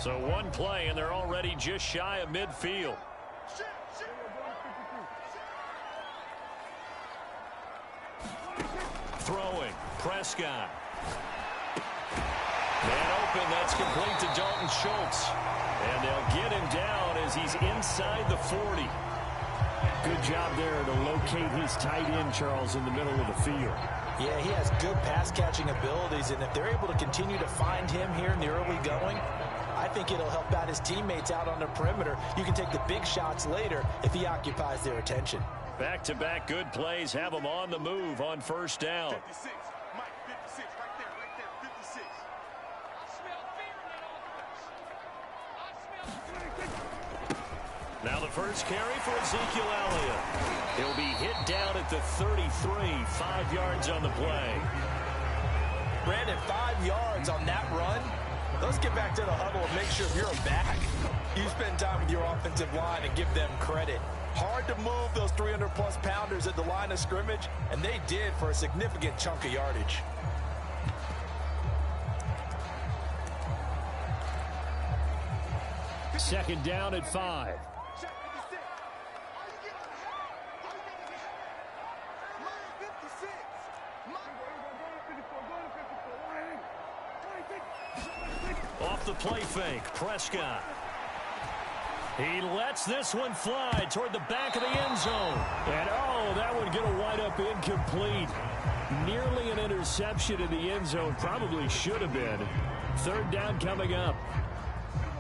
So one play, and they're already just shy of midfield. Throwing, Prescott. Man open, that's complete to Dalton Schultz. And they'll get him down as he's inside the 40. Good job there to locate his tight end, Charles, in the middle of the field. Yeah, he has good pass-catching abilities, and if they're able to continue to find him here in the early going, I think it'll help out his teammates out on the perimeter. You can take the big shots later if he occupies their attention. Back-to-back good plays have him on the move on first down. 56. Mike, 56. Right there, 56. Now the first carry for Ezekiel Elliott. He'll be hit down at the 33, 5 yards on the play. Brandon, 5 yards on that run. Let's get back to the huddle and make sure you're back. You spend time with your offensive line and give them credit. Hard to move those 300-plus pounders at the line of scrimmage, and they did for a significant chunk of yardage. Second down at 5. Off the play fake, Prescott. He lets this one fly toward the back of the end zone. And, oh, that would get a wide-up incomplete. Nearly an interception in the end zone. Probably should have been. Third down coming up.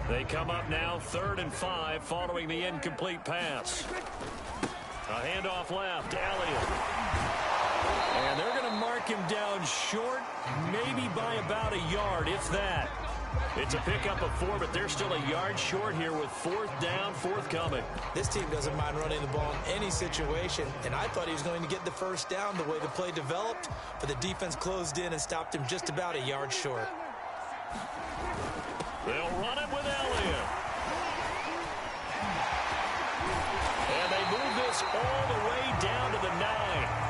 They come up now 3rd and 5 following the incomplete pass. A handoff left, Elliott. And they're going to mark him down short, maybe by about a yard, if that. It's a pickup of 4, but they're still a yard short here with 4th down, forthcoming. This team doesn't mind running the ball in any situation, and I thought he was going to get the first down the way the play developed, but the defense closed in and stopped him just about a yard short. They'll run it with Elliott. And they move this all the way down to the 9.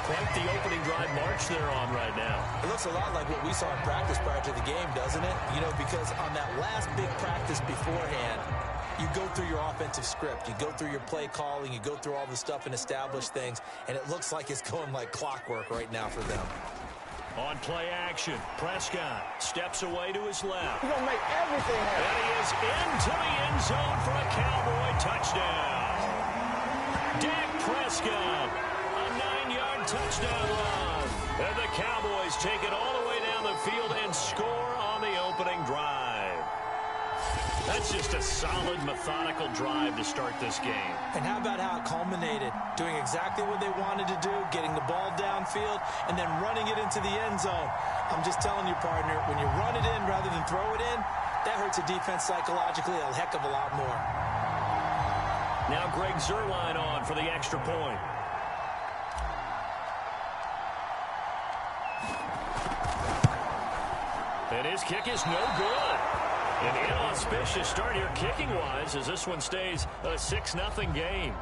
Quite the opening drive march they're on right now. It looks a lot like what we saw in practice prior to the game, doesn't it? You know, because on that last big practice beforehand, you go through your offensive script. You go through your play calling. You go through all the stuff and establish things. And it looks like it's going like clockwork right now for them. On play action, Prescott steps away to his left. He's going to make everything happen. And he is into the end zone for a Cowboy touchdown. Dak Prescott, a 9-yard touchdown run. And the Cowboys take it all the way down the field and score on the opening drive. That's just a solid, methodical drive to start this game. And how about how it culminated? Doing exactly what they wanted to do, getting the ball downfield, and then running it into the end zone. I'm just telling you, partner, when you run it in rather than throw it in, that hurts a defense psychologically a heck of a lot more. Now Greg Zuerlein on for the extra point. And his kick is no good. An inauspicious start here kicking-wise as this one stays a 6-0 game.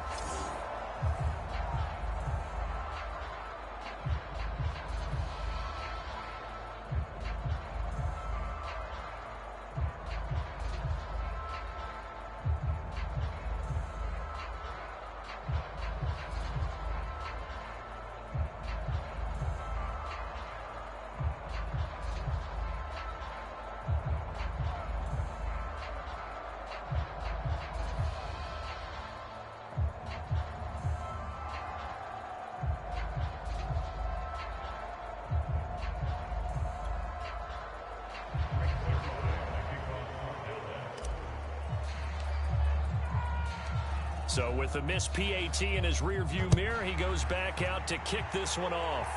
So with a missed PAT in his rearview mirror, he goes back out to kick this one off.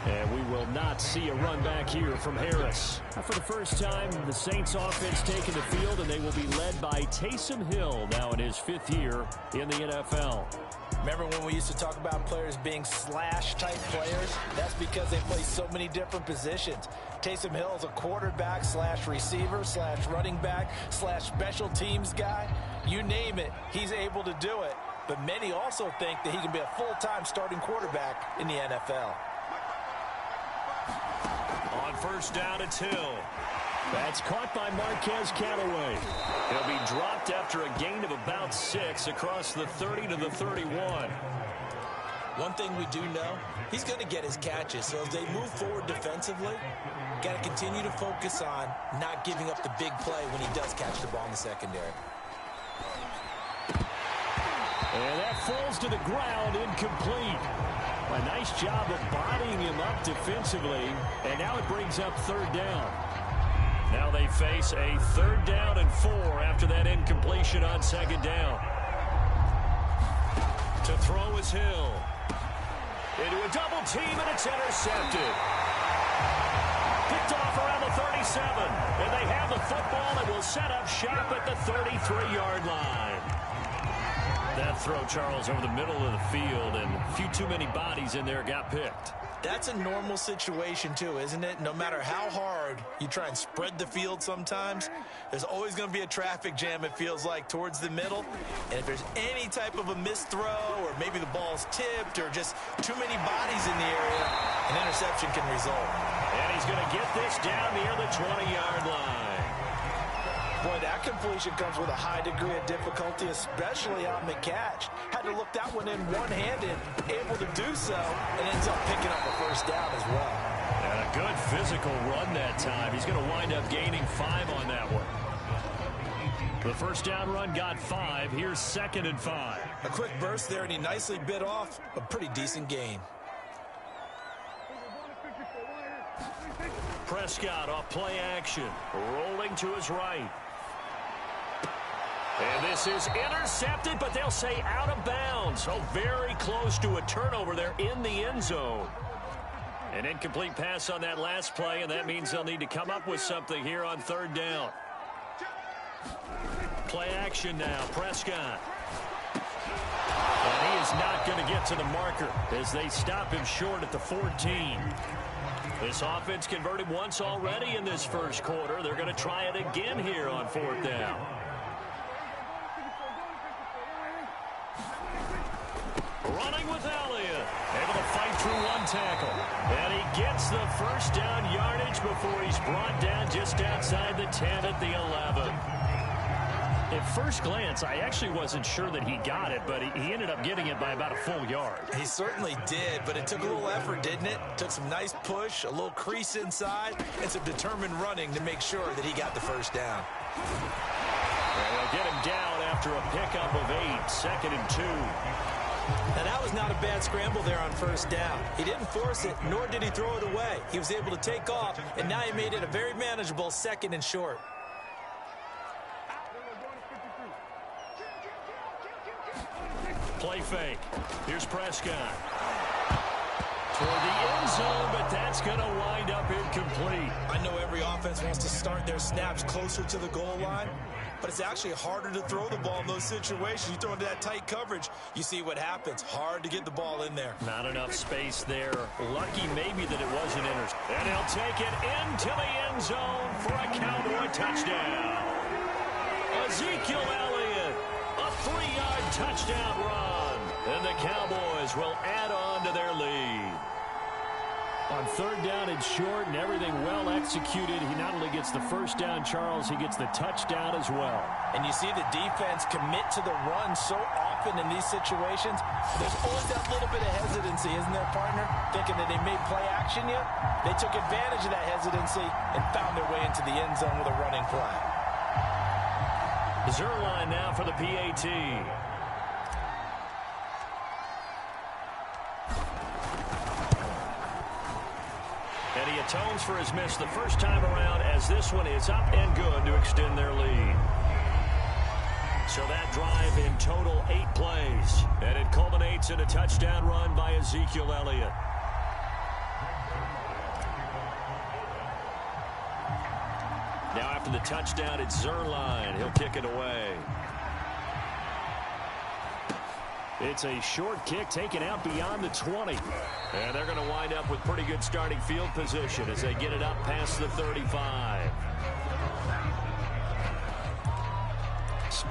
And we will not see a run back here from Harris. For the first time, the Saints offense taking the field, and they will be led by Taysom Hill now in his 5th year in the NFL. Remember when we used to talk about players being slash-type players? That's because they play so many different positions. Taysom Hill is a quarterback slash receiver slash running back slash special teams guy. You name it, he's able to do it. But many also think that he can be a full-time starting quarterback in the NFL. first down. It's Hill. That's caught by Marquez Callaway. He'll be dropped after a gain of about 6 across the 30 to the 31. One thing we do know, he's going to get his catches. So as they move forward defensively, got to continue to focus on not giving up the big play when he does catch the ball in the secondary. And that falls to the ground, incomplete. A nice job of bodying him up defensively. And now it brings up third down. Now they face a 3rd down and 4 after that incompletion on 2nd down. To throw is Hill. Into a double team, and it's intercepted. Picked off around the 37. And they have the football and will set up shop at the 33-yard line. That throw, Charles, over the middle of the field, and a few too many bodies in there got picked. That's a normal situation, too, isn't it? No matter how hard you try and spread the field sometimes, there's always going to be a traffic jam, it feels like, towards the middle. And if there's any type of a missed throw, or maybe the ball's tipped, or just too many bodies in the area, an interception can result. And he's going to get this down near the 20-yard line. Boy, that completion comes with a high degree of difficulty, especially on the catch. Had to look that one in one-handed, able to do so, and ends up picking up a first down as well. And a good physical run that time. He's going to wind up gaining 5 on that one. The first down run got 5. Here's 2nd and 5. A quick burst there, and he nicely bit off a pretty decent gain. Prescott off play action, rolling to his right. And this is intercepted, but they'll say out of bounds. So very close to a turnover there in the end zone. An incomplete pass on that last play, and that means they'll need to come up with something here on 3rd down. Play action now, Prescott. And he is not going to get to the marker as they stop him short at the 14. This offense converted once already in this first quarter. They're going to try it again here on 4th down. Running with Elliott. Able to fight through one tackle. And he gets the first down yardage before he's brought down just outside the 10 at the 11. At first glance, I actually wasn't sure that he got it, but he ended up getting it by about a full yard. He certainly did, but it took a little effort, didn't it? Took some nice push, a little crease inside, and some determined running to make sure that he got the first down. And they'll get him down after a pickup of 8, 2nd and 2. Now, that was not a bad scramble there on first down. He didn't force it, nor did he throw it away. He was able to take off, and now he made it a very manageable 2nd and short. Play fake. Here's Prescott. Toward the end zone, but that's going to wind up incomplete. I know every offense wants to start their snaps closer to the goal line, but it's actually harder to throw the ball in those situations. You throw into that tight coverage, you see what happens. Hard to get the ball in there. Not enough space there. Lucky maybe that it wasn't intercepted. And he'll take it into the end zone for a Cowboy touchdown. Ezekiel Elliott, a 3-yard touchdown run. And the Cowboys will add on to their lead. On 3rd down and short and everything well executed, he not only gets the first down, Charles, he gets the touchdown as well. And you see the defense commit to the run so often in these situations. There's always that little bit of hesitancy, isn't there, partner? Thinking that they may play action you. They took advantage of that hesitancy and found their way into the end zone with a running play. Zerline now for the PAT. And he atones for his miss the first time around as this one is up and good to extend their lead. So that drive in total 8 plays. And it culminates in a touchdown run by Ezekiel Elliott. Now after the touchdown, it's Zerline. He'll kick it away. It's a short kick taken out beyond the 20. And they're going to wind up with pretty good starting field position as they get it up past the 35.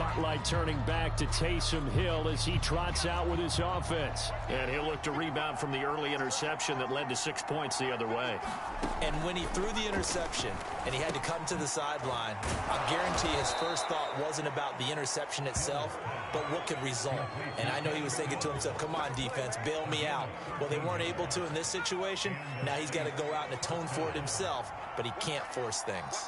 spotlight turning back to Taysom Hill as he trots out with his offense. And he'll look to rebound from the early interception that led to 6 points the other way. And when he threw the interception and he had to come to the sideline, I guarantee his first thought wasn't about the interception itself, but what could result. And I know he was thinking to himself, come on, defense, bail me out. Well, they weren't able to in this situation. Now he's got to go out and atone for it himself, but he can't force things.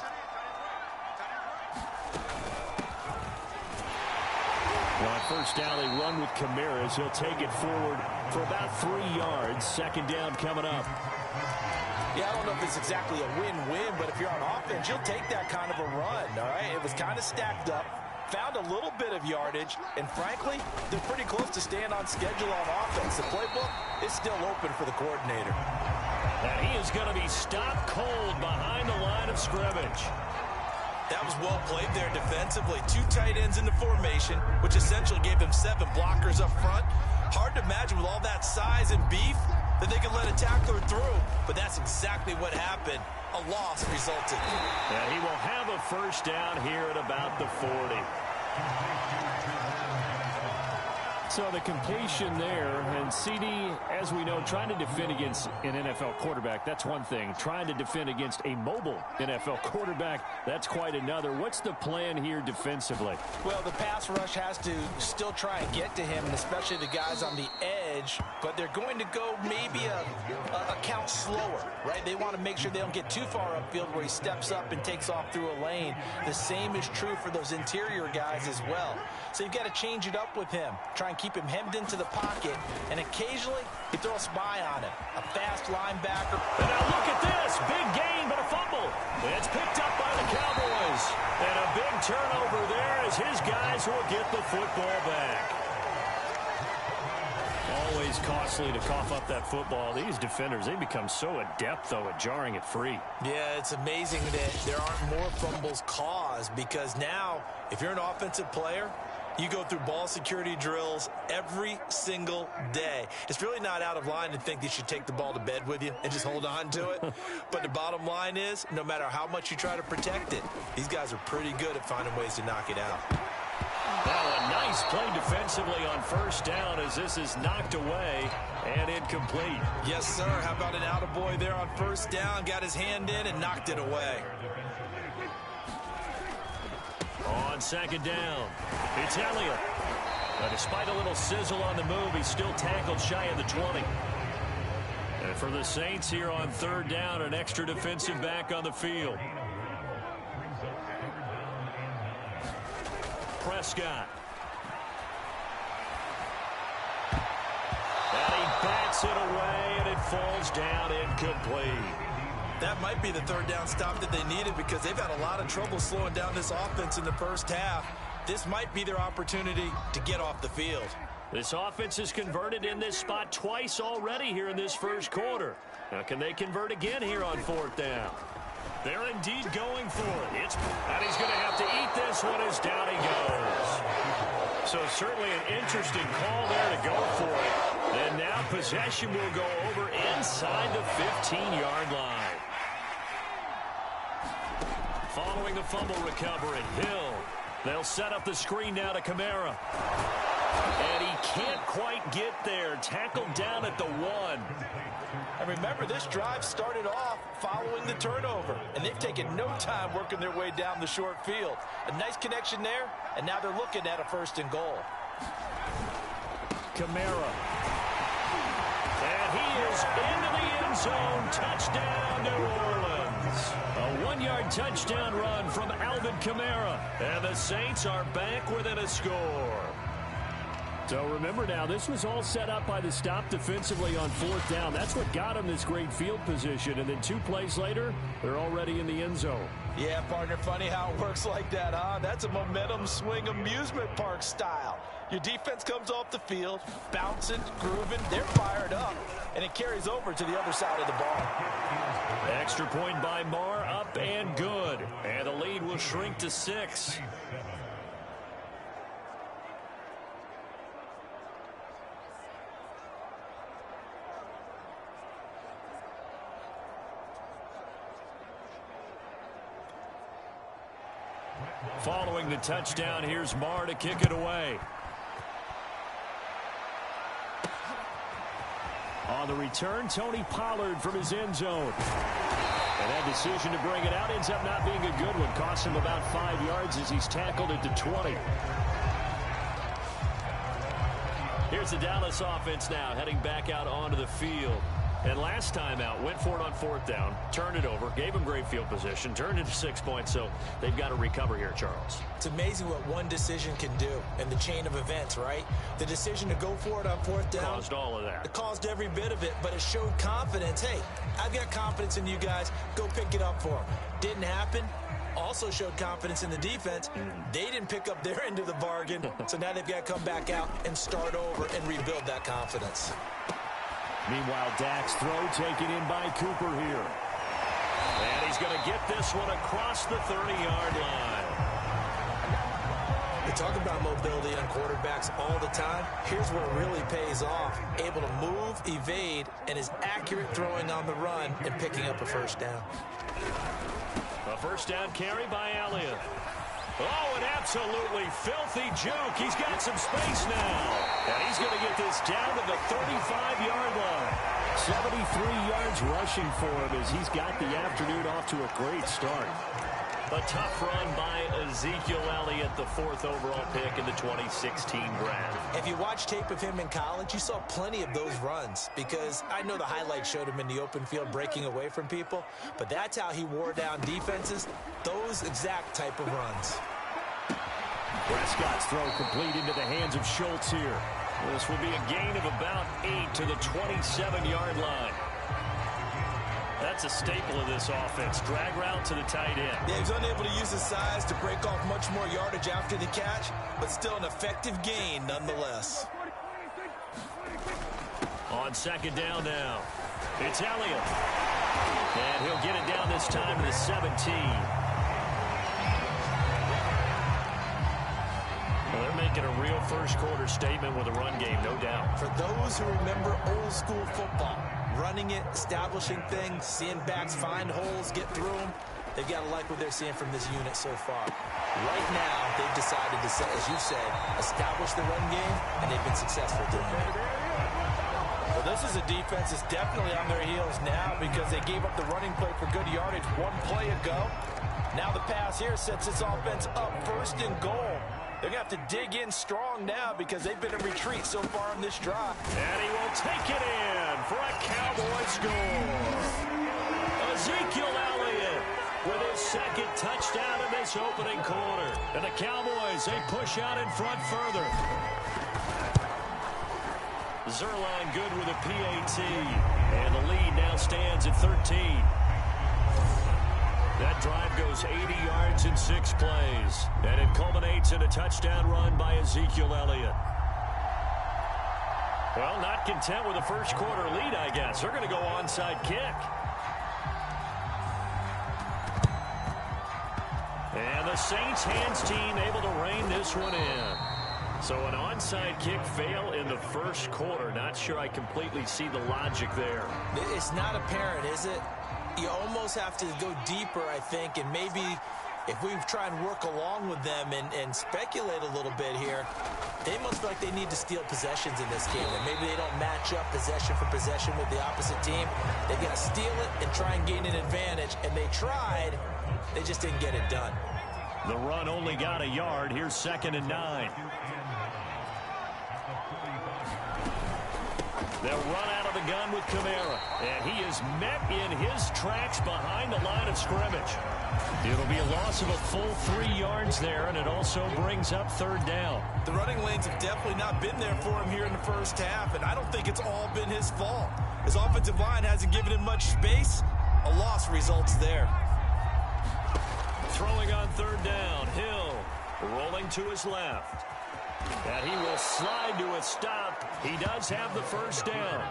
Well, on first down, they run with Kamara. He'll take it forward for about 3 yards. Second down coming up. Yeah, I don't know if it's exactly a win-win, but if you're on offense, you'll take that kind of a run, all right? It was kind of stacked up, found a little bit of yardage, and frankly, they're pretty close to staying on schedule on offense. The playbook is still open for the coordinator. And he is going to be stopped cold behind the line of scrimmage. That was well played there defensively. 2 tight ends in the formation, which essentially gave them 7 blockers up front. Hard to imagine with all that size and beef that they could let a tackler through, but that's exactly what happened. A loss resulted. And he will have a first down here at about the 40. So the completion there, and CD, as we know, trying to defend against an NFL quarterback, that's one thing. Trying to defend against a mobile NFL quarterback, that's quite another. What's the plan here defensively? Well, the pass rush has to still try and get to him, and especially the guys on the edge, but they're going to go maybe a count slower, right? They want to make sure they don't get too far upfield where he steps up and takes off through a lane. The same is true for those interior guys as well. So you've got to change it up with him. Try and keep him hemmed into the pocket, and occasionally you throw a spy on him. A fast linebacker. And now look at this. Big gain, but a fumble. It's picked up by the Cowboys. And a big turnover there as his guys will get the football back. Always costly to cough up that football. These defenders, they become so adept, though, at jarring it free. Yeah, it's amazing that there aren't more fumbles caused, because now, if you're an offensive player, you go through ball security drills every single day. It's really not out of line to think you should take the ball to bed with you and just hold on to it. But the bottom line is, no matter how much you try to protect it, these guys are pretty good at finding ways to knock it out. Now a nice play defensively on first down as this is knocked away and incomplete. Yes, sir. How about an attaboy there on first down? Got his hand in and knocked it away. On second down, it's Elliott. But despite a little sizzle on the move, he's still tackled shy of the 20. And for the Saints here on third down, an extra defensive back on the field. Prescott. And he bats it away, and it falls down incomplete. That might be the third down stop that they needed, because they've had a lot of trouble slowing down this offense in the first half. This might be their opportunity to get off the field. This offense has converted in this spot twice already here in this first quarter. Now, can they convert again here on fourth down? They're indeed going for it. And he's going to have to eat this one as down he goes. So certainly an interesting call there to go for it. And now possession will go over inside the 15-yard line. Following the fumble recovery, Hill. They'll set up the screen now to Kamara. And he can't quite get there. Tackled down at the 1. And remember, this drive started off following the turnover, and they've taken no time working their way down the short field. A nice connection there, and now they're looking at a 1st and goal. Kamara. And he is into the end zone. Touchdown, New Orleans. A 1-yard touchdown run from Alvin Kamara. And the Saints are back within a score. So remember now, this was all set up by the stop defensively on fourth down. That's what got them this great field position. And then 2 plays later, they're already in the end zone. Yeah, partner, funny how it works like that, huh? That's a momentum swing amusement park style. Your defense comes off the field, bouncing, grooving, they're fired up, and it carries over to the other side of the ball. Extra point by Marr, up and good. And the lead will shrink to 6. Following the touchdown, here's Marr to kick it away. On the return, Tony Pollard from his end zone. And that decision to bring it out ends up not being a good one. Costs him about 5 yards as he's tackled at the 20. Here's the Dallas offense now heading back out onto the field. And last time out, went for it on 4th down, turned it over, gave them great field position, turned it to 6 points, so they've got to recover here, Charles. It's amazing what one decision can do in the chain of events, right? The decision to go for it on 4th down. Caused all of that. It caused every bit of it, but it showed confidence. Hey, I've got confidence in you guys. Go pick it up for them. Didn't happen. Also showed confidence in the defense. They didn't pick up their end of the bargain, so now they've got to come back out and start over and rebuild that confidence. Meanwhile, Dak's throw taken in by Cooper here. And he's going to get this one across the 30-yard line. We talk about mobility on quarterbacks all the time. Here's where it really pays off. Able to move, evade, and is accurate throwing on the run and picking up a 1st down. A 1st down carry by Elliott. Oh, an absolutely filthy juke. He's got some space now. And he's going to get this down to the 35-yard line. 73 yards rushing for him as he's got the afternoon off to a great start. A tough run by Ezekiel Elliott, the 4th overall pick in the 2016 draft. If you watch tape of him in college, you saw plenty of those runs because I know the highlights showed him in the open field breaking away from people, but that's how he wore down defenses, those exact type of runs. Prescott's throw complete into the hands of Schultz here. This will be a gain of about 8 to the 27-yard line. That's a staple of this offense. Drag route to the tight end. Yeah, he's unable to use his size to break off much more yardage after the catch, but still an effective gain nonetheless. On 2nd down now, it's Elliott. And he'll get it down this time to the 17. Well, they're making a real first-quarter statement with a run game, no doubt. For those who remember old-school football, running it, establishing things, seeing backs find holes, get through them, they've got to like what they're seeing from this unit so far. Right now, they've decided to, as you said, establish the run game, and they've been successful doing it. Well, this is a defense that's definitely on their heels now because they gave up the running play for good yardage one play ago. Now the pass here sets this offense up 1st and goal. They're going to have to dig in strong now because they've been in retreat so far on this drive. And he will take it in for a Cowboy score. Ezekiel Elliott with his 2nd touchdown in this opening quarter. And the Cowboys, they push out in front further. Zerline good with a PAT. And the lead now stands at 13. That drive goes 80 yards in 6 plays. And it culminates in a touchdown run by Ezekiel Elliott. Well, not content with a first-quarter lead, I guess. They're going to go onside kick. And the Saints hands team able to rein this one in. So an onside kick fail in the first quarter. Not sure I completely see the logic there. It's not apparent, is it? You almost have to go deeper, I think, and maybe if we try and work along with them and speculate a little bit here, they must feel like they need to steal possessions in this game, and maybe they don't match up possession for possession with the opposite team. They've got to steal it and try and gain an advantage, and they tried. They just didn't get it done. The run only got a yard. Here's 2nd and 9. They'll run out of the gun with Kamara, and he is met in his tracks behind the line of scrimmage. It'll be a loss of a full 3 yards there, and it also brings up 3rd down. The running lanes have definitely not been there for him here in the first half, and I don't think it's all been his fault. His offensive line hasn't given him much space. A loss results there. Throwing on 3rd down, Hill rolling to his left. And he will slide to a stop. He does have the 1st down.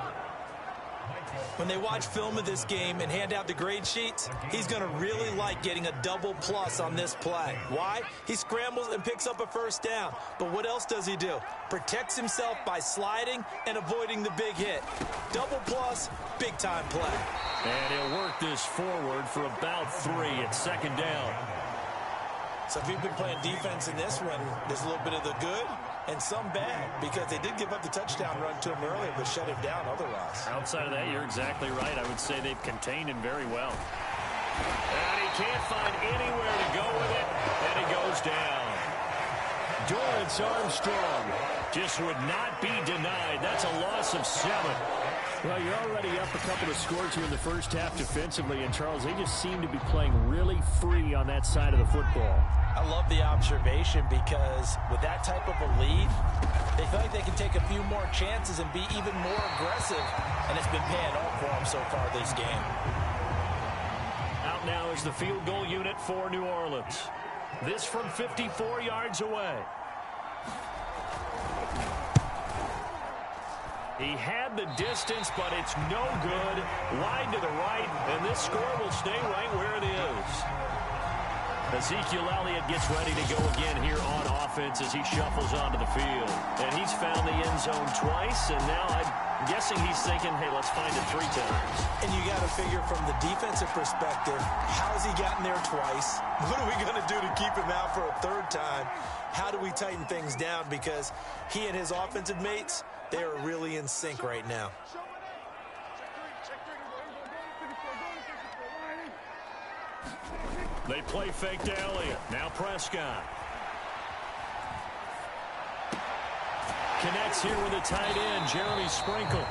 When they watch film of this game and hand out the grade sheets, he's going to really like getting a double plus on this play. Why? He scrambles and picks up a 1st down. But what else does he do? Protects himself by sliding and avoiding the big hit. Double plus, big-time play. And he'll work this forward for about 3 at 2nd down. So if you've been playing defense in this one, there's a little bit of the good and some bad, because they did give up the touchdown run to him earlier, but shut him down otherwise. Outside of that, you're exactly right. I would say they've contained him very well. And he can't find anywhere to go with it, and he goes down. Dorrance Armstrong just would not be denied. That's a loss of 7. Well, you're already up a couple of scores here in the first half defensively, and Charles, they just seem to be playing really free on that side of the football. I love the observation, because with that type of a lead, they feel like they can take a few more chances and be even more aggressive, and it's been paying off for them so far this game. Out now is the field goal unit for New Orleans. This from 54 yards away. He had the distance, but it's no good. Wide to the right, and this score will stay right where it is. Ezekiel Elliott gets ready to go again here on offense as he shuffles onto the field. And he's found the end zone twice, and now I'm guessing he's thinking, hey, let's find it 3 times. And you got to figure from the defensive perspective, how's he gotten there twice? What are we going to do to keep him out for a 3rd time? How do we tighten things down? Because he and his offensive mates, they are really in sync right now. They play fake to Elliott. Now Prescott. Connects here with a tight end, Jeremy Sprinkle.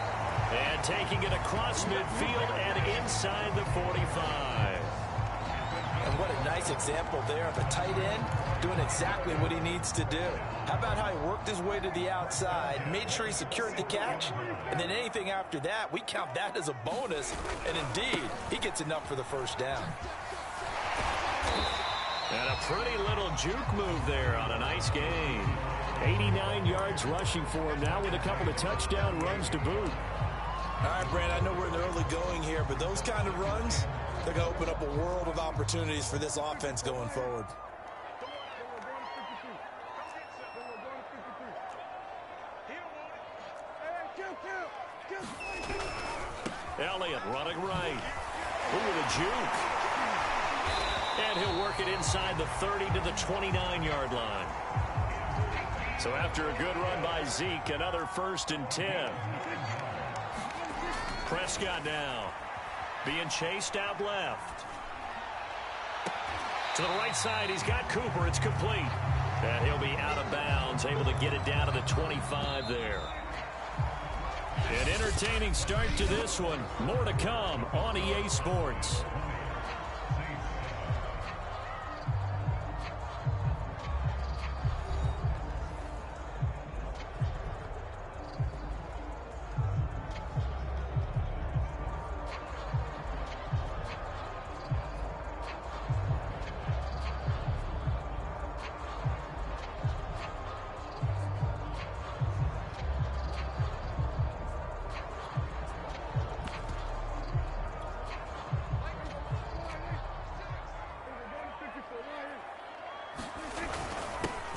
And taking it across midfield and inside the 45. And what a nice example there of a tight end doing exactly what he needs to do. How about how he worked his way to the outside, made sure he secured the catch, and then anything after that, we count that as a bonus. And indeed, he gets enough for the 1st down. And a pretty little juke move there on a nice game. 89 yards rushing for him now with a couple of touchdown runs to boot. All right, Brand, I know we're in the early going here, but those kind of runs, they're going to open up a world of opportunities for this offense going forward. Elliott running right. Ooh, with a juke. And he'll work it inside the 30 to the 29-yard line. So after a good run by Zeke, another 1st and 10. Prescott now being chased out left. To the right side, he's got Cooper. It's complete. And he'll be out of bounds, able to get it down to the 25 there. An entertaining start to this one. More to come on EA Sports.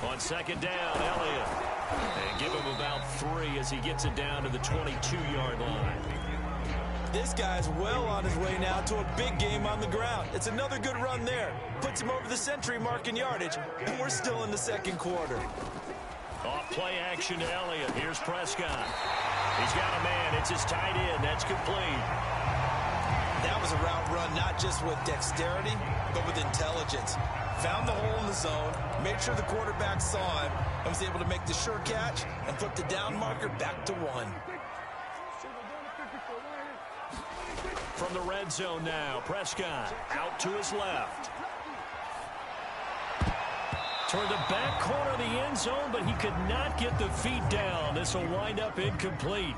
On 2nd down, Elliott. And give him about 3 as he gets it down to the 22-yard line. This guy's well on his way now to a big game on the ground. It's another good run there. Puts him over the century mark in yardage, and we're still in the 2nd quarter. Off play action to Elliott. Here's Prescott. He's got a man. It's his tight end. That's complete. That was a route run not just with dexterity, but with intelligence. Found the hole in the zone, made sure the quarterback saw him, and was able to make the sure catch and flip the down marker back to 1. From the red zone now, Prescott out to his left. Toward the back corner of the end zone, but he could not get the feet down. This will wind up incomplete.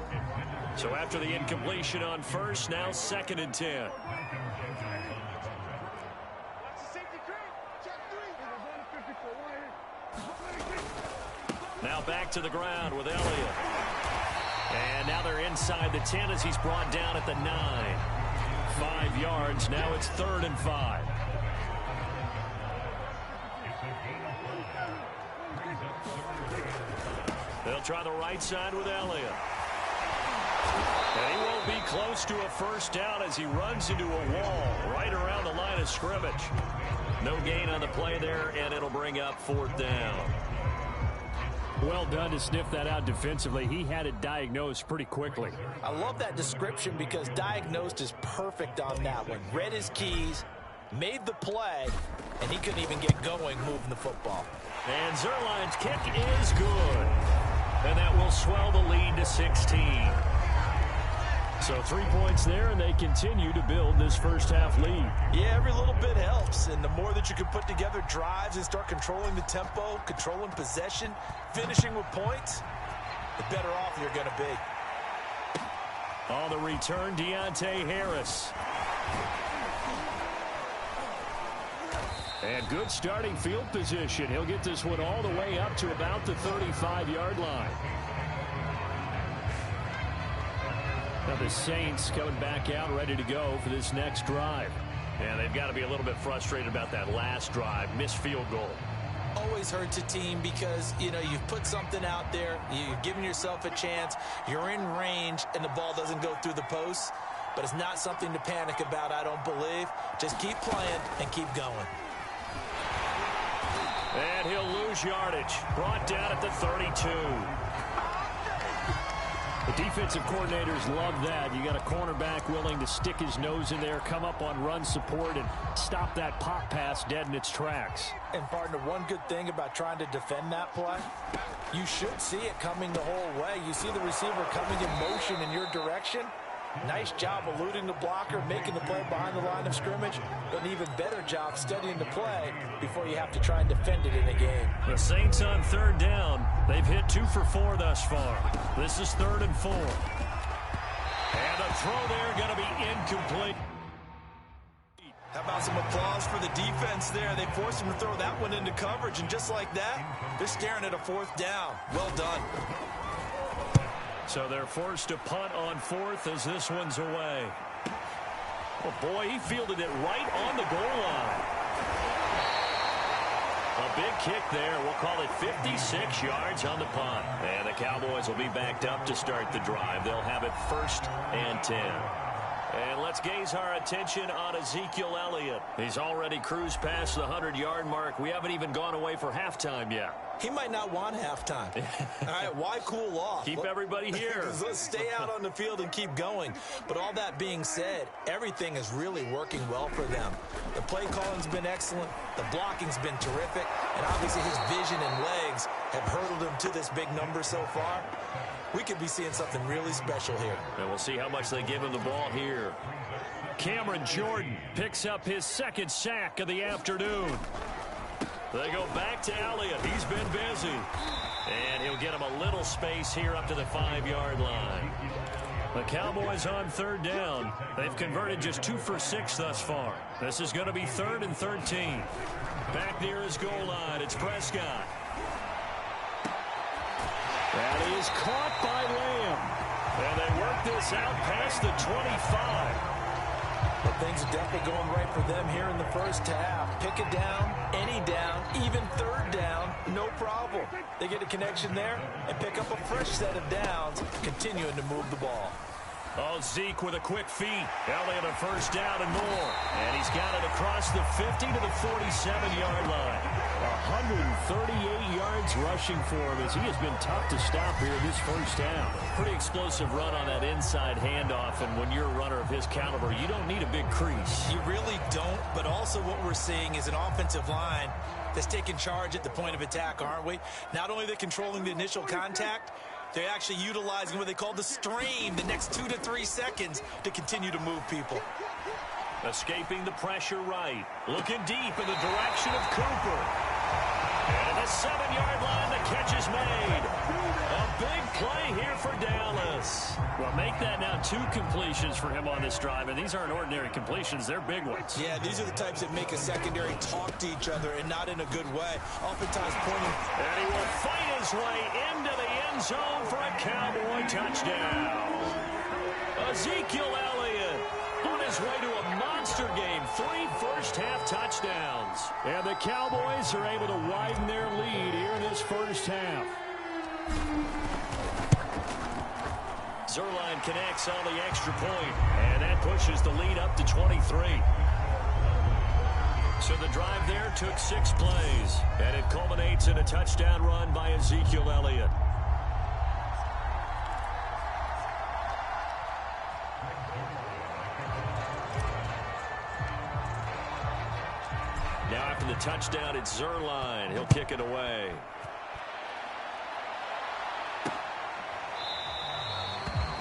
So after the incompletion on 1st, now 2nd and 10. Now back to the ground with Elliott. And now they're inside the 10 as he's brought down at the 9. 5 yards. Now it's 3rd and 5. They'll try the right side with Elliott. And he won't be close to a 1st down as he runs into a wall right around the line of scrimmage. No gain on the play there, and it'll bring up 4th down. Well done to sniff that out defensively. He had it diagnosed pretty quickly. I love that description because diagnosed is perfect on that one. Read his keys, made the play, and he couldn't even get going moving the football. And Zerline's kick is good. And that will swell the lead to 16. So 3 points there, and they continue to build this first half lead. Yeah, every little bit helps, and the more that you can put together drives and start controlling the tempo, controlling possession, finishing with points, the better off you're going to be. On the return, Deontay Harris. And good starting field position. He'll get this one all the way up to about the 35-yard line. Now the Saints coming back out ready to go for this next drive. And they've got to be a little bit frustrated about that last drive. Missed field goal. Always hurts a team because, you know, you've put something out there. You've given yourself a chance. You're in range, and the ball doesn't go through the posts. But it's not something to panic about, I don't believe. Just keep playing and keep going. And he'll lose yardage. Brought down at the 32. The defensive coordinators love that. You got a cornerback willing to stick his nose in there, come up on run support, and stop that pop pass dead in its tracks. And, partner, one good thing about trying to defend that play, you should see it coming the whole way. You see the receiver coming in motion in your direction. Nice job eluding the blocker, making the play behind the line of scrimmage. But an even better job studying the play before you have to try and defend it in a game. The Saints on 3rd down. They've hit 2 for 4 thus far. This is 3rd and 4. And a throw there going to be incomplete. How about some applause for the defense there? They forced him to throw that one into coverage, and just like that, they're staring at a 4th down. Well done. So they're forced to punt on 4th as this one's away. Oh, boy, he fielded it right on the goal line. A big kick there. We'll call it 56 yards on the punt. And the Cowboys will be backed up to start the drive. They'll have it 1st and 10. And let's gaze our attention on Ezekiel Elliott. He's already cruised past the 100-yard mark. We haven't even gone away for halftime yet. He might not want halftime. All right, why cool off? Keep everybody here. Let's stay out on the field and keep going. But all that being said, everything is really working well for them. The play calling's been excellent. The blocking's been terrific. And obviously his vision and legs have hurdled him to this big number so far. We could be seeing something really special here. And we'll see how much they give him the ball here. Cameron Jordan picks up his 2nd sack of the afternoon. They go back to Elliott. He's been busy. And he'll get him a little space here up to the 5-yard line. The Cowboys on 3rd down. They've converted just 2 for 6 thus far. This is going to be 3rd and 13. Back near his goal line, it's Prescott. And he is caught by Lamb. And they work this out past the 25. But things are definitely going right for them here in the first half. Pick it down, any down, even 3rd down, no problem. They get a connection there and pick up a fresh set of downs, continuing to move the ball. Oh, Zeke with a quick feed. Elliott a 1st down and more. And he's got it across the 50 to the 47-yard line. 138 yards rushing for him as he has been tough to stop here this first half. Pretty explosive run on that inside handoff, and when you're a runner of his caliber, you don't need a big crease. You really don't, but also what we're seeing is an offensive line that's taking charge at the point of attack, aren't we? Not only are they controlling the initial contact, they're actually utilizing what they call the stream, the next 2 to 3 seconds, to continue to move people. Escaping the pressure right. Looking deep in the direction of Cooper. And at the 7-yard line, the catch is made. A big play here for Dallas. Well, make that now 2 completions for him on this drive, and these aren't ordinary completions. They're big ones. Yeah, these are the types that make a secondary talk to each other, and not in a good way. Oftentimes pointing. And he will fight his way into the end zone for a Cowboy touchdown. Ezekiel Elliott on his way to a monster game. 3 first-half touchdowns. And the Cowboys are able to widen their lead here in this first half. Zerline connects on the extra point, and that pushes the lead up to 23. So the drive there took 6 plays, and it culminates in a touchdown run by Ezekiel Elliott. Now after the touchdown, it's Zerline. He'll kick it away.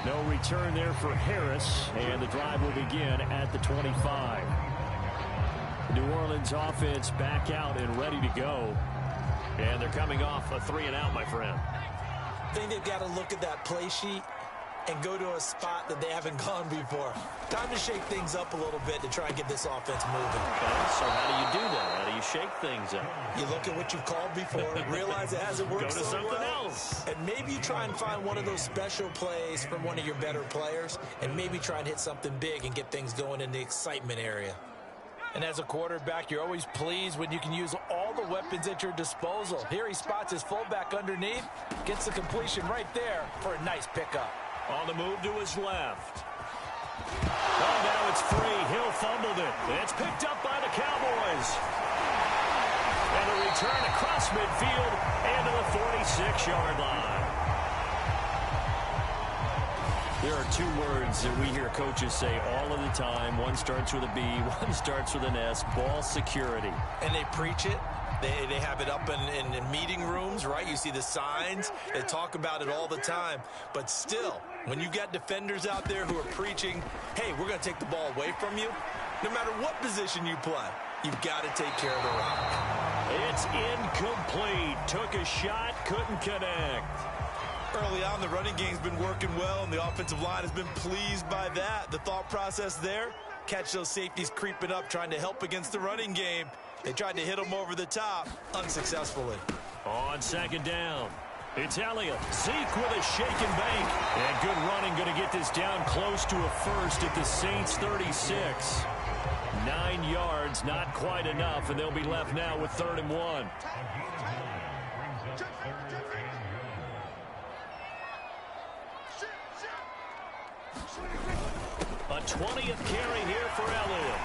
No return there for Harris, and the drive will begin at the 25. New Orleans offense back out and ready to go. And they're coming off a 3-and-out, my friend. I think they've got to look at that play sheet and go to a spot that they haven't gone before. Time to shake things up a little bit to try and get this offense moving. Okay, so how do you do that? How do you shake things up? You look at what you've called before, realize it hasn't worked Go to so something well, else. and maybe you try and find one of those special plays from one of your better players, and maybe try and hit something big and get things going in the excitement area. And as a quarterback, you're always pleased when you can use all the weapons at your disposal. Here he spots his fullback underneath, gets the completion right there for a nice pickup. On the move to his left. Oh, now it's free. Hill fumbled it. It's picked up by the Cowboys. And a return across midfield and to the 46-yard line. There are 2 words that we hear coaches say all of the time. One starts with a B, one starts with an S. Ball security. And they preach it. They have it up in meeting rooms, right? You see the signs. They talk about it all the time. But still, when you got defenders out there who are preaching, hey, we're going to take the ball away from you, no matter what position you play, you've got to take care of the rock. It's incomplete. Took a shot, couldn't connect. Early on, the running game's been working well, and the offensive line has been pleased by that. The thought process there, catch those safeties creeping up, trying to help against the running game. They tried to hit him over the top, unsuccessfully. On 2nd down, it's Elliott. Zeke with a shake and bake. And good running, going to get this down close to a first at the Saints 36. 9 yards, not quite enough, and they'll be left now with 3rd and 1. A 20th carry here for Elliott.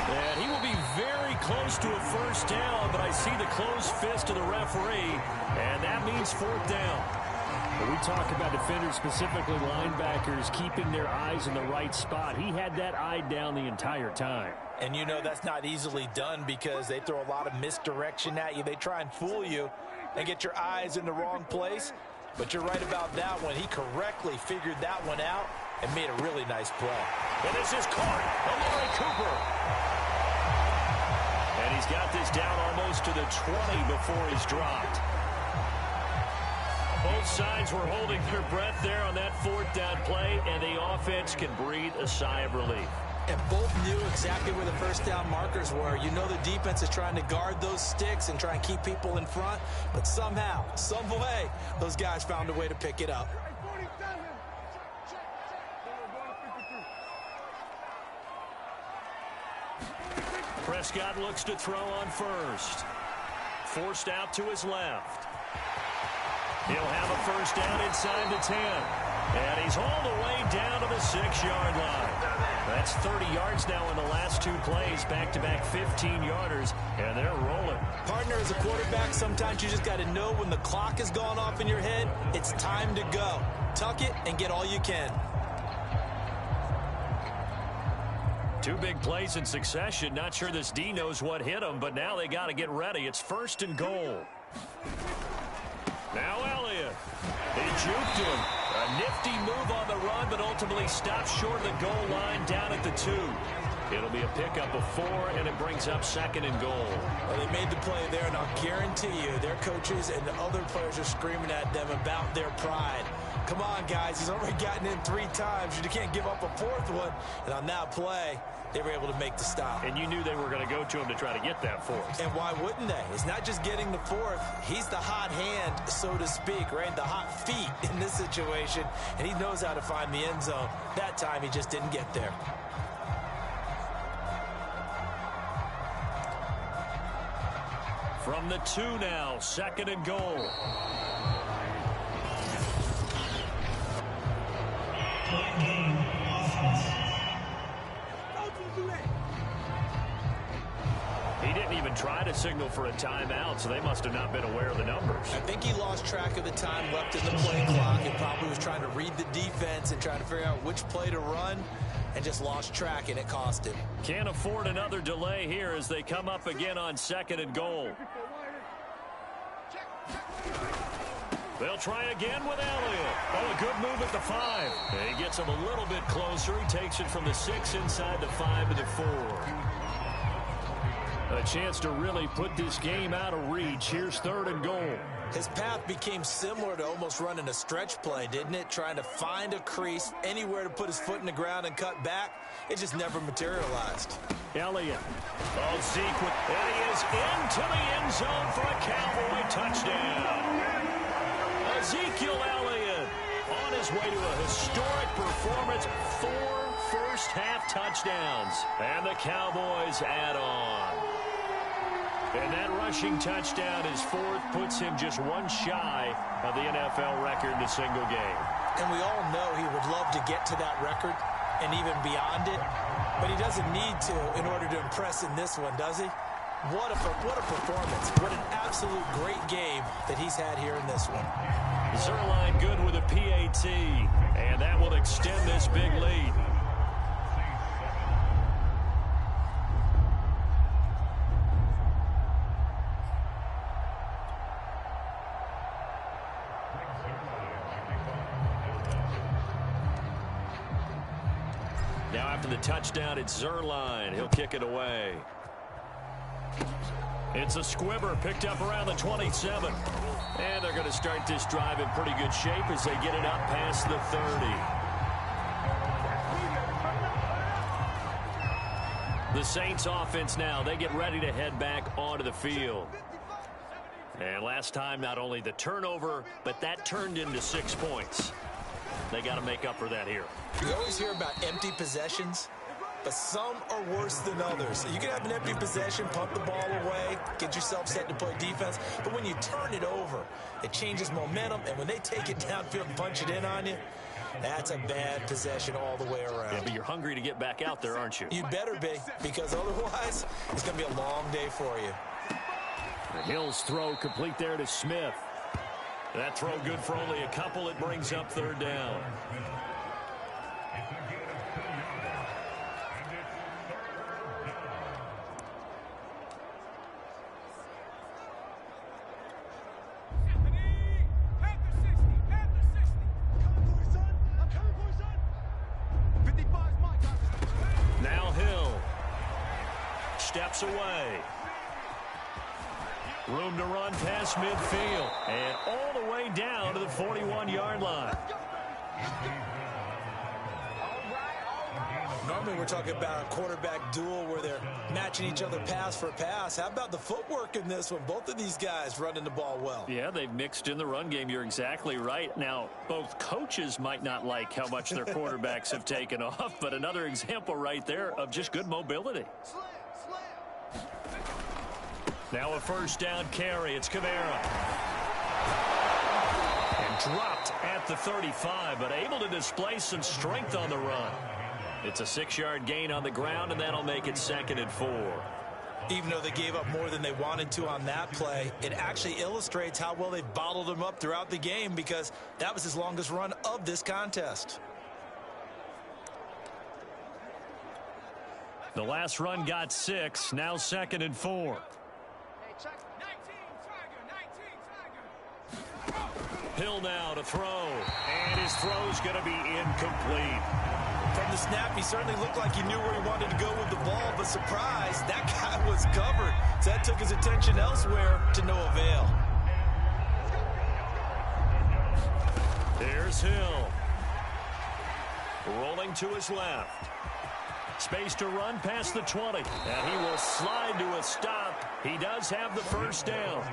And he will be very close to a first down, but I see the closed fist of the referee, and that means 4th down. When we talk about defenders, specifically linebackers, keeping their eyes in the right spot, he had that eye down the entire time. And you know that's not easily done because they throw a lot of misdirection at you. They try and fool you and get your eyes in the wrong place. But you're right about that one. He correctly figured that one out and made a really nice play. And this is caught. Amari Cooper. And he's got this down almost to the 20 before he's dropped. Both sides were holding their breath there on that 4th down play, and the offense can breathe a sigh of relief. And both knew exactly where the first down markers were. You know the defense is trying to guard those sticks and try and keep people in front, but somehow, some way, those guys found a way to pick it up. Prescott looks to throw on first. Forced out to his left. He'll have a first down inside the 10. And he's all the way down to the 6-yard line. That's 30 yards now in the last 2 plays, back-to-back 15-yarders, and they're rolling. Partner, as a quarterback, sometimes you just got to know when the clock has gone off in your head, it's time to go. Tuck it and get all you can. 2 big plays in succession. Not sure this D knows what hit him, but now they got to get ready. It's 1st and goal. Now Elliott. He juked him. A nifty move on the run, but ultimately stops short of the goal line down at the 2. It'll be a pickup of 4, and it brings up 2nd and goal. Well, they made the play there, and I'll guarantee you their coaches and the other players are screaming at them about their pride. Come on, guys. He's already gotten in 3 times. You can't give up a 4th one. And on that play, they were able to make the stop. And you knew they were going to go to him to try to get that 4th. And why wouldn't they? It's not just getting the 4th. He's the hot hand, so to speak, right? The hot feet in this situation. And he knows how to find the end zone. That time, he just didn't get there. From the 2 now, 2nd and goal. He didn't even try to signal for a timeout, so they must have not been aware of the numbers. I think he lost track of the time left in the play clock and probably was trying to read the defense and trying to figure out which play to run and just lost track, and it cost him. Can't afford another delay here as they come up again on 2nd and goal. They'll try again with Elliott. Oh, a good move at the 5. And he gets him a little bit closer. He takes it from the 6 inside the 5 to the 4. A chance to really put this game out of reach. Here's 3rd and goal. His path became similar to almost running a stretch play, didn't it? Trying to find a crease, anywhere to put his foot in the ground and cut back. It just never materialized. Elliott. Oh, Zeke and he is into the end zone for a Cowboy touchdown. Ezekiel Elliott on his way to a historic performance. 4 first-half touchdowns. And the Cowboys add on. And that rushing touchdown, his 4th, puts him just one shy of the NFL record in a single game. And we all know he would love to get to that record and even beyond it. But he doesn't need to in order to impress in this one, does he? What a performance. What an absolute great game that he's had here in this one. Zerline good with a PAT, and that will extend this big lead. Now after the touchdown, it's Zerline. He'll kick it away. It's a squibber picked up around the 27. And they're going to start this drive in pretty good shape as they get it up past the 30. The Saints offense now, they get ready to head back onto the field. And last time, not only the turnover, but that turned into 6 points. They got to make up for that here. You always hear about empty possessions, but some are worse than others. You can have an empty possession, pump the ball away, get yourself set to play defense, but when you turn it over, it changes momentum, and when they take it downfield and punch it in on you, that's a bad possession all the way around. Yeah, but you're hungry to get back out there, aren't you? You better be, because otherwise, it's going to be a long day for you. Hill's throw complete there to Smith. That throw good for only a couple. It brings up 3rd down. Now Hill steps away. Room to run past midfield. And all the way down to the 41-yard line. Normally we're talking about a quarterback duel where they're matching each other pass for pass. How about the footwork in this one? Both of these guys running the ball well. Yeah, they've mixed in the run game. You're exactly right. Now, both coaches might not like how much their quarterbacks have taken off, but another example right there of just good mobility. Now a 1st down carry. It's Kamara. And dropped at the 35, but able to display some strength on the run. It's a 6-yard gain on the ground, and that'll make it 2nd and 4. Even though they gave up more than they wanted to on that play, it actually illustrates how well they bottled him up throughout the game, because that was his longest run of this contest. The last run got 6. Now 2nd and 4. Hill now to throw, and his throw's going to be incomplete. From the snap, he certainly looked like he knew where he wanted to go with the ball, but surprise, that guy was covered. So that took his attention elsewhere to no avail. Here's Hill. Rolling to his left. Space to run past the 20, and he will slide to a stop. He does have the 1st down.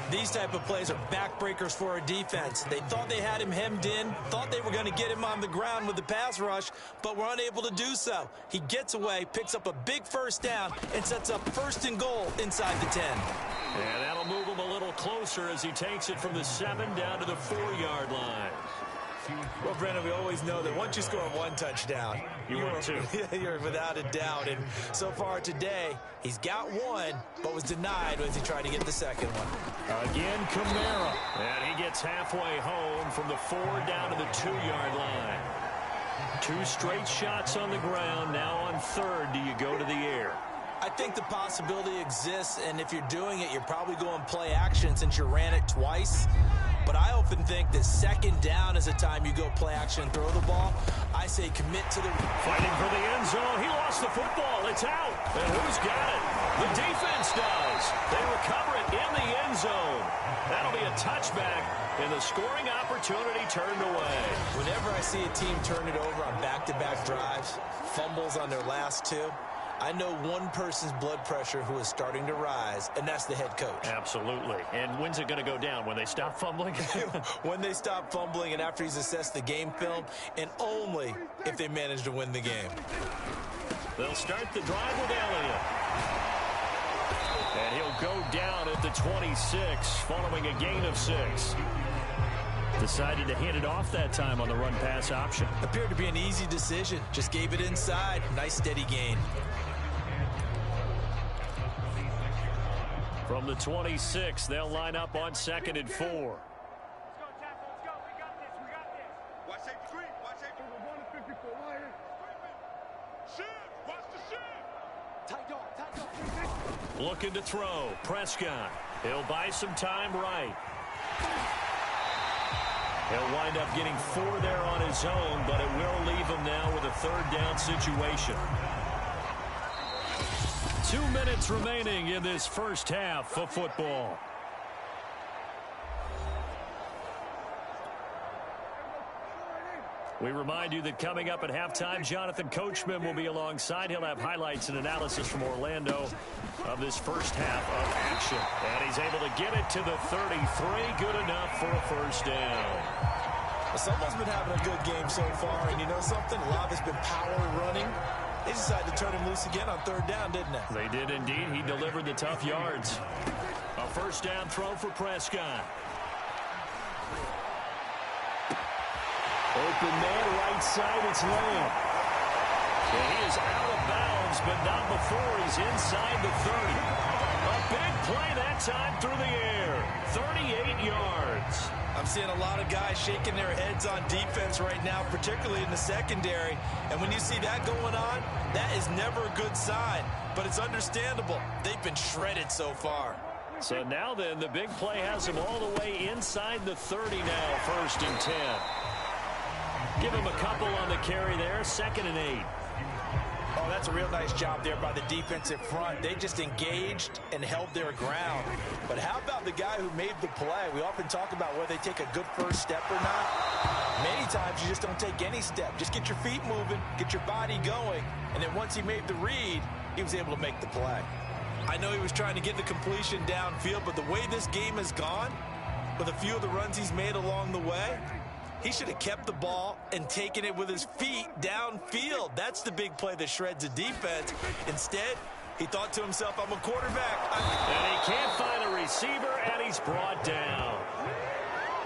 These type of plays are backbreakers for a defense. They thought they had him hemmed in, thought they were going to get him on the ground with the pass rush, but were unable to do so. He gets away, picks up a big 1st down, and sets up 1st and goal inside the 10. And that'll move him a little closer as he takes it from the 7 down to the 4-yard line. Well, Brandon, we always know that once you score one touchdown, you're two. You're without a doubt. And so far today, he's got one, but was denied as he tried to get the second one. Again, Kamara. And he gets halfway home from the 4 down to the 2-yard line. 2 straight shots on the ground. Now on third, do you go to the air? I think the possibility exists, and if you're doing it, you're probably going play action since you ran it twice. But I often think that second down is a time you go play action and throw the ball. I say commit to the... Fighting for the end zone. He lost the football. It's out. And who's got it? The defense does. They recover it in the end zone. That'll be a touchback, and the scoring opportunity turned away. Whenever I see a team turn it over on back-to-back drives, fumbles on their last 2, I know one person's blood pressure who is starting to rise, and that's the head coach. Absolutely. And when's it going to go down? When they stop fumbling? When they stop fumbling and after he's assessed the game film, and only if they manage to win the game. They'll start the drive with Elliott. And he'll go down at the 26 following a gain of 6. Decided to hand it off that time on the run-pass option. Appeared to be an easy decision. Just gave it inside. Nice steady gain. From the 26, they'll line up on 2nd and 4. Let's go, Tackle. Let's go. We got this. We got this. Watch safety green. Watch safety. 154 wire. Shift. Watch the shift. Tight dog. Tight dog. Looking to throw. Prescott. He'll buy some time right. He'll wind up getting 4 there on his own, but it will leave him now with a 3rd down situation. 2 minutes remaining in this first half of football. We remind you that coming up at halftime, Jonathan Coachman will be alongside. He'll have highlights and analysis from Orlando of this first half of action. And he's able to get it to the 33. Good enough for a first down. Well, someone's been having a good game so far, and you know something? A lot has been power running. They decided to turn him loose again on 3rd down, didn't they? They did indeed. He delivered the tough yards. A first down throw for Prescott. Open man, right side, it's Lamb. And he is out of bounds, but not before he's inside the 30. A big play that time through the air. 38 yards. I'm seeing a lot of guys shaking their heads on defense right now, particularly in the secondary. And when you see that going on, that is never a good sign. But it's understandable. They've been shredded so far. So now then, the big play has him all the way inside the 30 now, 1st and 10. Give him a couple on the carry there, 2nd and 8. Oh, that's a real nice job there by the defensive front. They just engaged and held their ground. But how about the guy who made the play? We often talk about whether they take a good first step or not. Many times you just don't take any step. Just get your feet moving, get your body going, and then once he made the read, he was able to make the play. I know he was trying to get the completion downfield, but the way this game has gone, with a few of the runs he's made along the way, he should have kept the ball and taken it with his feet downfield. That's the big play that shreds a defense. Instead, he thought to himself, I'm a quarterback. And he can't find a receiver, and he's brought down.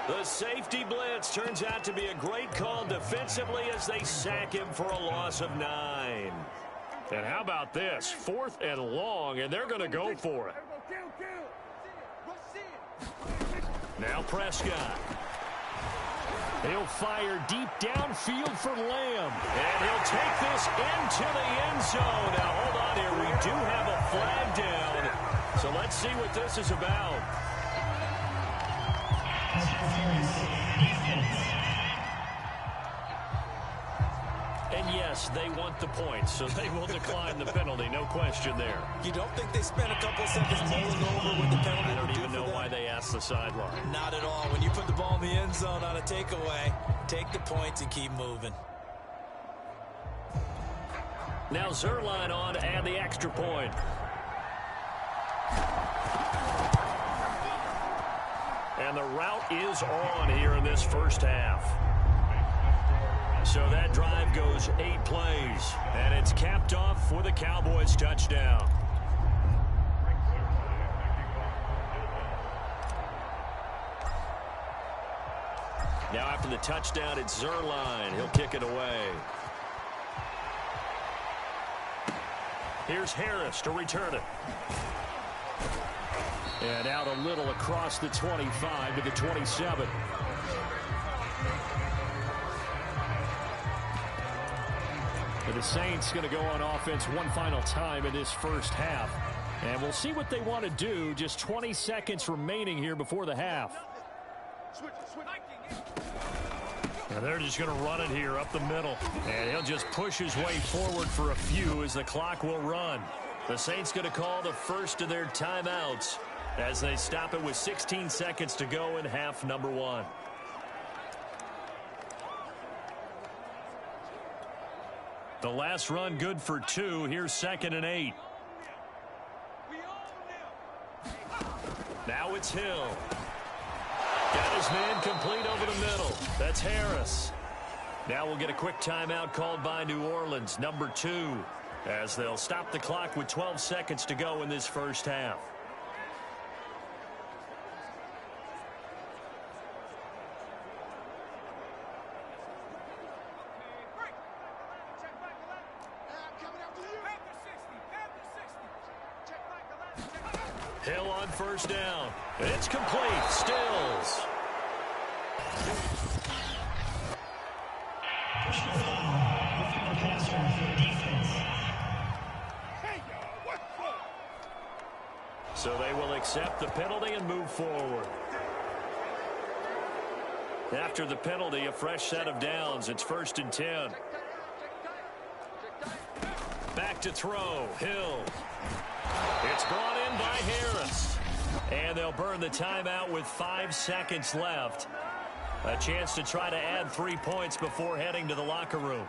The safety blitz turns out to be a great call defensively as they sack him for a loss of 9. And how about this? 4th and long, and they're going to go for it. Now Prescott. He'll fire deep downfield for Lamb. And he'll take this into the end zone. Now, hold on here. We do have a flag down. So let's see what this is about. And yes, they want the points, so they will decline the penalty. No question there. You don't think they spent a couple of seconds mulling over what the penalty I don't would do even know for them? why they asked the sideline. Not at all. When you put the ball in the end zone on a takeaway, take the points and keep moving. Now Zerline on to add the extra point. And the route is on here in this first half. So that drive goes 8 plays, and it's capped off with a Cowboys touchdown. Now after the touchdown, it's Zerline. He'll kick it away. Here's Harris to return it. And out a little across the 25 to the 27. And the Saints going to go on offense one final time in this first half. And we'll see what they want to do. Just 20 seconds remaining here before the half. And they're just going to run it here up the middle. And he'll just push his way forward for a few as the clock will run. The Saints going to call the first of their timeouts as they stop it with 16 seconds to go in half number one. The last run good for 2. Here's 2nd and 8. Now it's Hill. Got his man complete over the middle. That's Harris. Now we'll get a quick timeout called by New Orleans, number 2, as they'll stop the clock with 12 seconds to go in this first half. Hill on first down. It's complete. Stills. So they will accept the penalty and move forward. After the penalty, a fresh set of downs. It's 1st and 10. Back to throw. Hill. It's brought in by Harris. And they'll burn the timeout with 5 seconds left. A chance to try to add 3 points before heading to the locker room.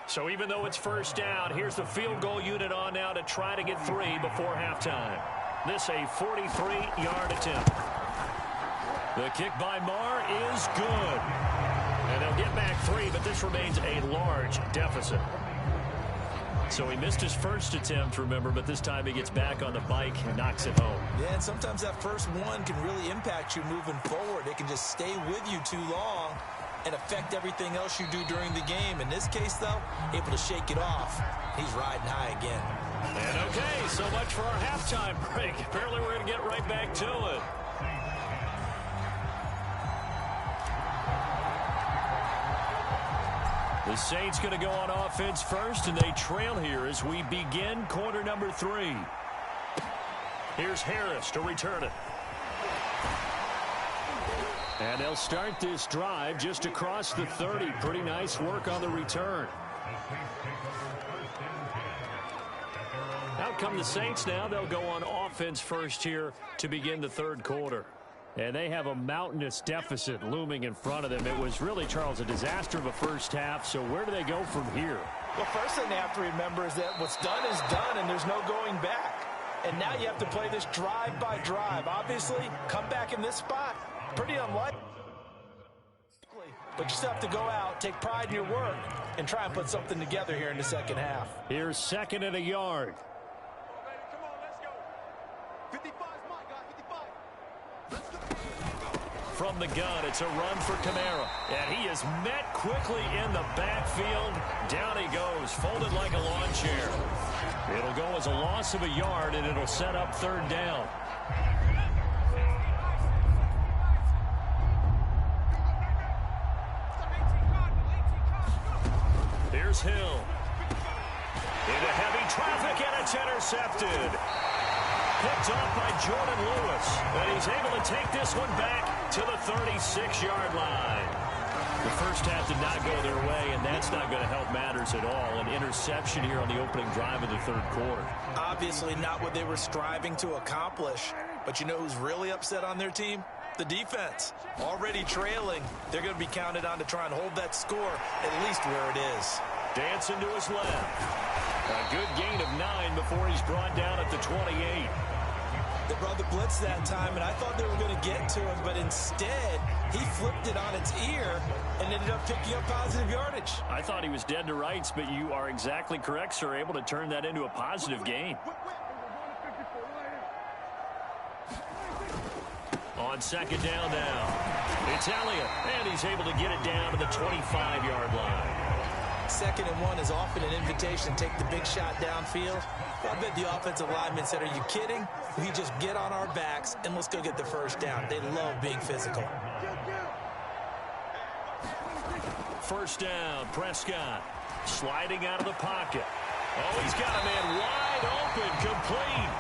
So even though it's first down, here's the field goal unit on now to try to get 3 before halftime. This a 43-yard attempt. The kick by Marr is good. And they'll get back 3, but this remains a large deficit. So he missed his first attempt, remember, but this time he gets back on the bike and knocks it home. Yeah, and sometimes that first one can really impact you moving forward. It can just stay with you too long and affect everything else you do during the game. In this case, though, able to shake it off. He's riding high again. And okay, so much for our halftime break. Apparently we're going to get right back to it. The Saints going to go on offense first, and they trail here as we begin quarter number 3. Here's Harris to return it. And they'll start this drive just across the 30. Pretty nice work on the return. Out come the Saints now. They'll go on offense first here to begin the third quarter. And they have a mountainous deficit looming in front of them. It was really, Charles, a disaster of a first half. So where do they go from here? Well, first thing they have to remember is that what's done is done, and there's no going back. And now you have to play this drive by drive. Obviously, come back in this spot. Pretty unlikely. But you still have to go out, take pride in your work, and try and put something together here in the second half. Here's 2nd and a yard. Come on, let's go. 55's my guy, 55. Let's go. From the gun, it's a run for Kamara. And he is met quickly in the backfield. Down he goes, folded like a lawn chair. It'll go as a loss of a yard, and it'll set up 3rd down. Here's Hill. Into heavy traffic, and it's intercepted. Picked off by Jordan Lewis. And he's able to take this one back to the 36-yard line. The first half did not go their way, and that's not going to help matters at all. An interception here on the opening drive of the third quarter. Obviously not what they were striving to accomplish. But you know who's really upset on their team? The defense. Already trailing. They're going to be counted on to try and hold that score at least where it is. Dancing to his left. A good gain of 9 before he's brought down at the 28. They brought the blitz that time, and I thought they were going to get to him, but instead, he flipped it on its ear and ended up picking up positive yardage. I thought he was dead to rights, but you are exactly correct, sir. Able to turn that into a positive gain. On 2nd down now. It's Elliott, and he's able to get it down to the 25-yard line. 2nd and 1 is often an invitation to take the big shot downfield. I bet the offensive linemen said, are you kidding? We just get on our backs and let's go get the first down. They love being physical. First down, Prescott sliding out of the pocket. Oh, he's got a man wide open, complete.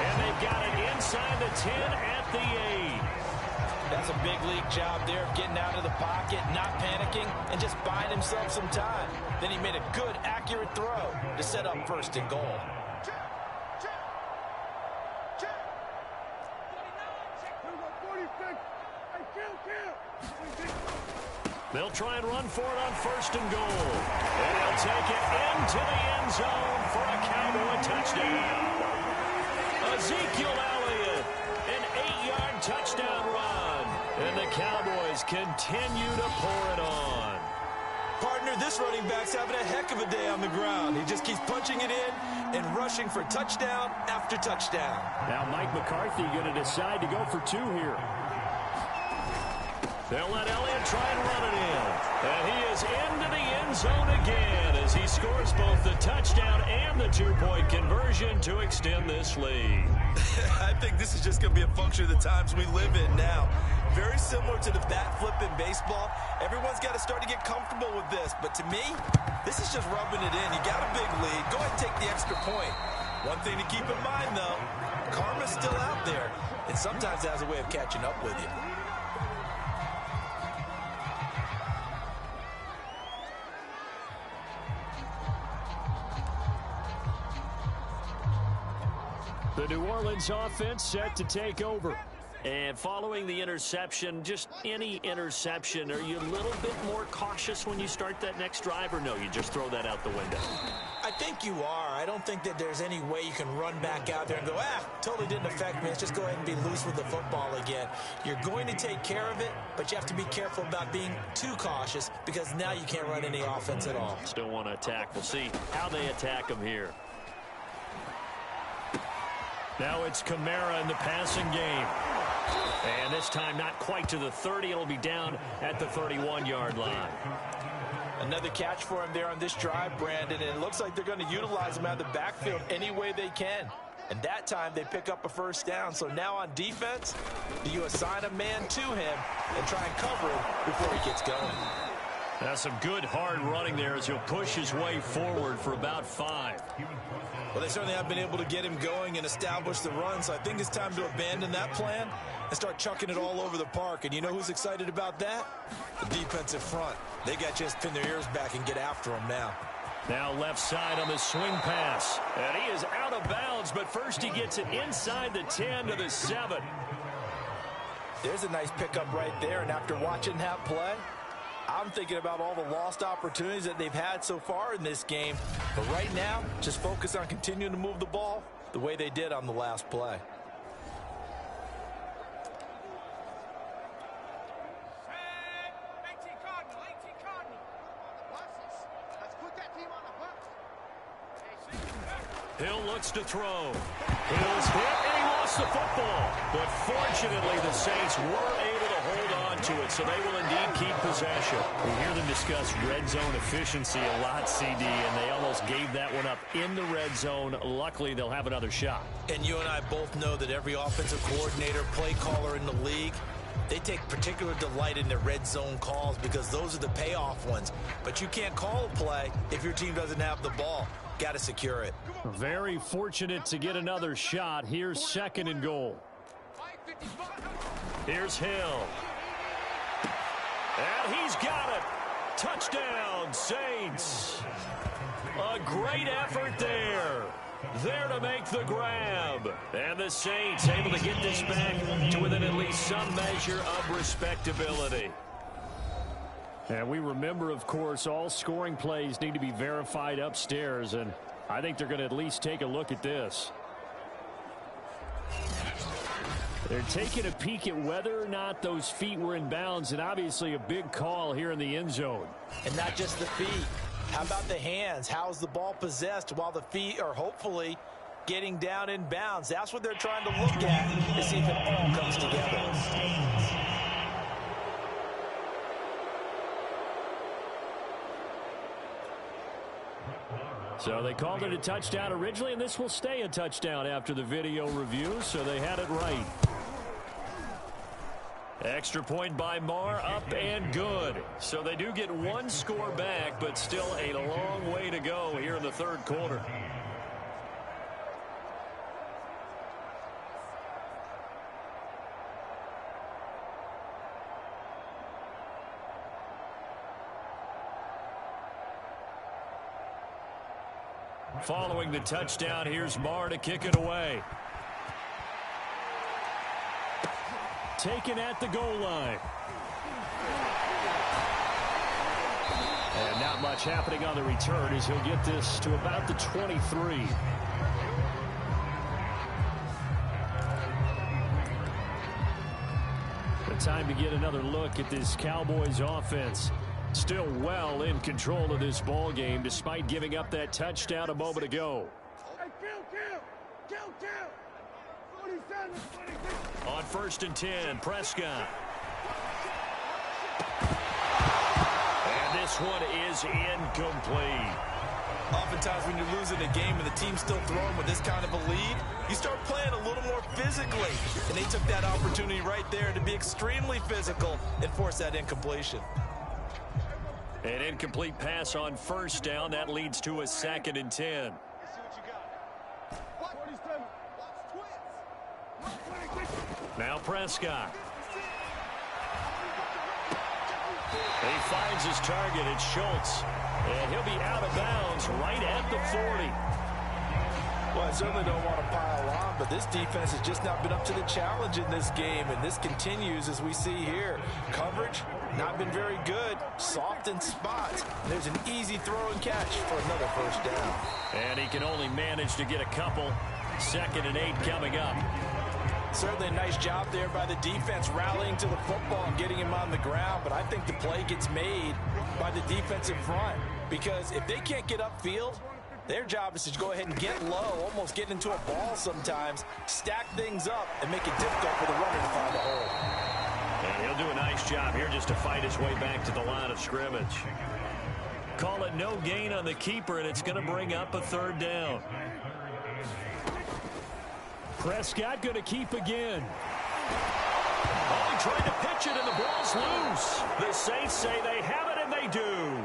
And they've got it inside the 10 at the 8. That's a big league job there of getting out of the pocket, not panicking, and just buying himself some time. Then he made a good, accurate throw to set up 1st and goal. They'll try and run for it on 1st and goal. And they'll take it into the end zone for a Cowboy touchdown. Ezekiel Elliott, an 8-yard touchdown run. And the Cowboys continue to pour it on. Partner, this running back's having a heck of a day on the ground. He just keeps punching it in and rushing for touchdown after touchdown. Now Mike McCarthy going to decide to go for 2 here. They'll let Elliott try and run it in. And he is into the end zone again as he scores both the touchdown and the 2-point conversion to extend this lead. I think this is just going to be a function of the times we live in now. Very similar to the bat flip in baseball. Everyone's got to start to get comfortable with this. But to me, this is just rubbing it in. You got a big lead. Go ahead and take the extra point. One thing to keep in mind, though, karma's still out there. And sometimes it has a way of catching up with you. The New Orleans offense set to take over. And following the interception, just any interception, are you a little bit more cautious when you start that next drive, or no, you just throw that out the window? I think you are. I don't think that there's any way you can run back out there and go, totally didn't affect me. Let's just go ahead and be loose with the football again. You're going to take care of it, but you have to be careful about being too cautious because now you can't run any offense at all. Still want to attack. We'll see how they attack them here. Now it's Kamara in the passing game. And this time not quite to the 30. It'll be down at the 31-yard line. Another catch for him there on this drive, Brandon. And it looks like they're going to utilize him out of the backfield any way they can. And that time they pick up a first down. So now on defense, do you assign a man to him and try and cover him before he gets going? That's some good hard running there as he'll push his way forward for about 5. Well, they certainly have been able to get him going and establish the run, so I think it's time to abandon that plan and start chucking it all over the park. And you know who's excited about that? The defensive front. They got a chance to pin their ears back and get after him now. Now left side on the swing pass. And he is out of bounds, but first he gets it inside the 10 to the 7. There's a nice pickup right there, and after watching that play, I'm thinking about all the lost opportunities that they've had so far in this game. But right now, just focus on continuing to move the ball the way they did on the last play. Hill looks to throw. Hill's hit, and he lost the football. But fortunately, the Saints were able to hold on to it, so they will indeed keep possession. We hear them discuss red zone efficiency a lot, CD, and they almost gave that one up in the red zone. Luckily, they'll have another shot. And you and I both know that every offensive coordinator, play caller in the league, they take particular delight in their red zone calls because those are the payoff ones. But you can't call a play if your team doesn't have the ball. Got to secure it. Very fortunate to get another shot. Here's 2nd and goal. Here's Hill. And he's got it. Touchdown, Saints. A great effort there. There to make the grab. And the Saints able to get this back to within at least some measure of respectability. And we remember, of course, all scoring plays need to be verified upstairs, and I think they're going to at least take a look at this. They're taking a peek at whether or not those feet were in bounds, and obviously a big call here in the end zone. And not just the feet. How about the hands? How's the ball possessed while the feet are hopefully getting down in bounds? That's what they're trying to look at to see if it all comes together. So they called it a touchdown originally, and this will stay a touchdown after the video review, so they had it right. Extra point by Marr, up and good. So they do get one score back, but still a long way to go here in the third quarter. Following the touchdown, here's Marr to kick it away. Taken at the goal line. And not much happening on the return as he'll get this to about the 23. The time to get another look at this Cowboys offense. Still well in control of this ball game despite giving up that touchdown a moment ago. On 1st and 10, Prescott. And this one is incomplete. Oftentimes when you're losing a game and the team's still throwing with this kind of a lead, you start playing a little more physically. And they took that opportunity right there to be extremely physical and force that incompletion. An incomplete pass on 1st down. That leads to a 2nd and 10. Now Prescott. He finds his target. It's Schultz. And he'll be out of bounds right at the 40. Well, I certainly don't want to pile on, but this defense has just not been up to the challenge in this game, and this continues as we see here. Coverage, not been very good. Soft in spots. There's an easy throw and catch for another 1st down. And he can only manage to get a couple. 2nd and 8 coming up. Certainly a nice job there by the defense rallying to the football and getting him on the ground, but I think the play gets made by the defensive front because if they can't get upfield, their job is to go ahead and get low, almost get into a ball sometimes, stack things up, and make it difficult for the runner to find a hole. And he'll do a nice job here just to fight his way back to the line of scrimmage. Call it no gain on the keeper, and it's going to bring up a 3rd down. Prescott going to keep again. Oh, he tried to pitch it, and the ball's loose. The Saints say they have it, and they do.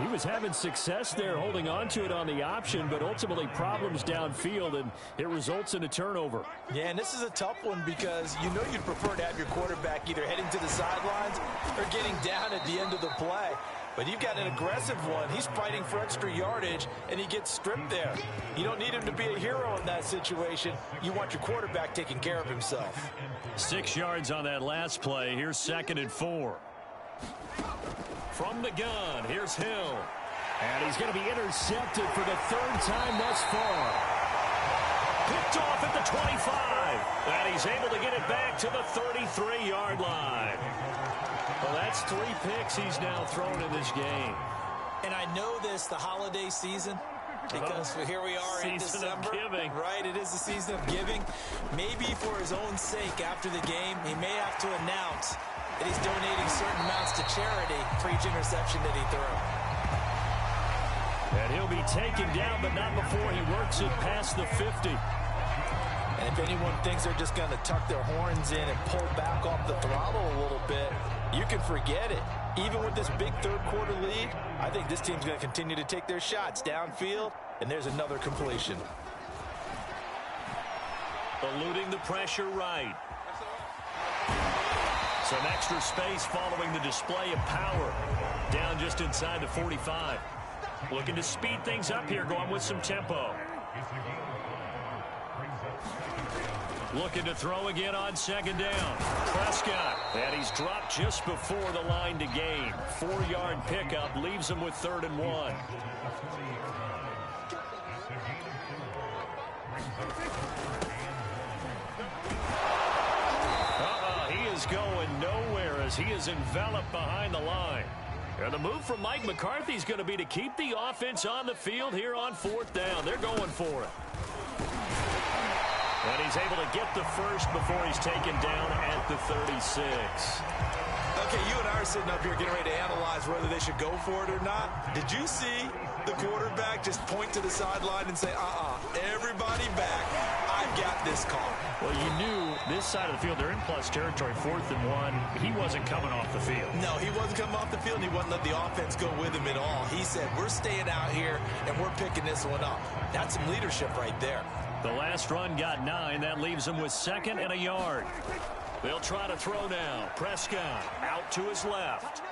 He was having success there holding on to it on the option, but ultimately problems downfield, and it results in a turnover. Yeah, and this is a tough one because you know you'd prefer to have your quarterback either heading to the sidelines or getting down at the end of the play. But you've got an aggressive one. He's fighting for extra yardage, and he gets stripped there. You don't need him to be a hero in that situation. You want your quarterback taking care of himself. 6 yards on that last play. Here's 2nd and 4. From the gun, here's Hill. And he's going to be intercepted for the 3rd time thus far. Picked off at the 25. And he's able to get it back to the 33-yard line. Well, that's 3 picks he's now thrown in this game. And I know this, the holiday season, because here we are in December. Right, it is the season of giving. Maybe for his own sake after the game, he may have to announce that he's donating certain amounts to charity for each interception that he threw. And he'll be taken down, but not before he works it past the 50. And if anyone thinks they're just going to tuck their horns in and pull back off the throttle a little bit, you can forget it. Even with this big 3rd quarter lead, I think this team's going to continue to take their shots downfield, and there's another completion. Eluding the pressure right. Some extra space following the display of power. Down just inside the 45. Looking to speed things up here, going with some tempo. Looking to throw again on 2nd down. Prescott. And he's dropped just before the line to gain. 4-yard pickup leaves him with 3rd and 1. He is going nowhere as he is enveloped behind the line. And the move from Mike McCarthy is going to be to keep the offense on the field here on 4th down. They're going for it. And he's able to get the first before he's taken down at the 36. Okay, you and I are sitting up here getting ready to analyze whether they should go for it or not. Did you see the quarterback just point to the sideline and say, everybody back. I've got this call. Well, you knew this side of the field, they're in plus territory, 4th and 1. He wasn't coming off the field. No, he wasn't coming off the field, and he wasn't letting the offense go with him at all. He said, we're staying out here, and we're picking this one up. That's some leadership right there. The last run got 9. That leaves him with 2nd and a yard. They'll try to throw now. Prescott out to his left.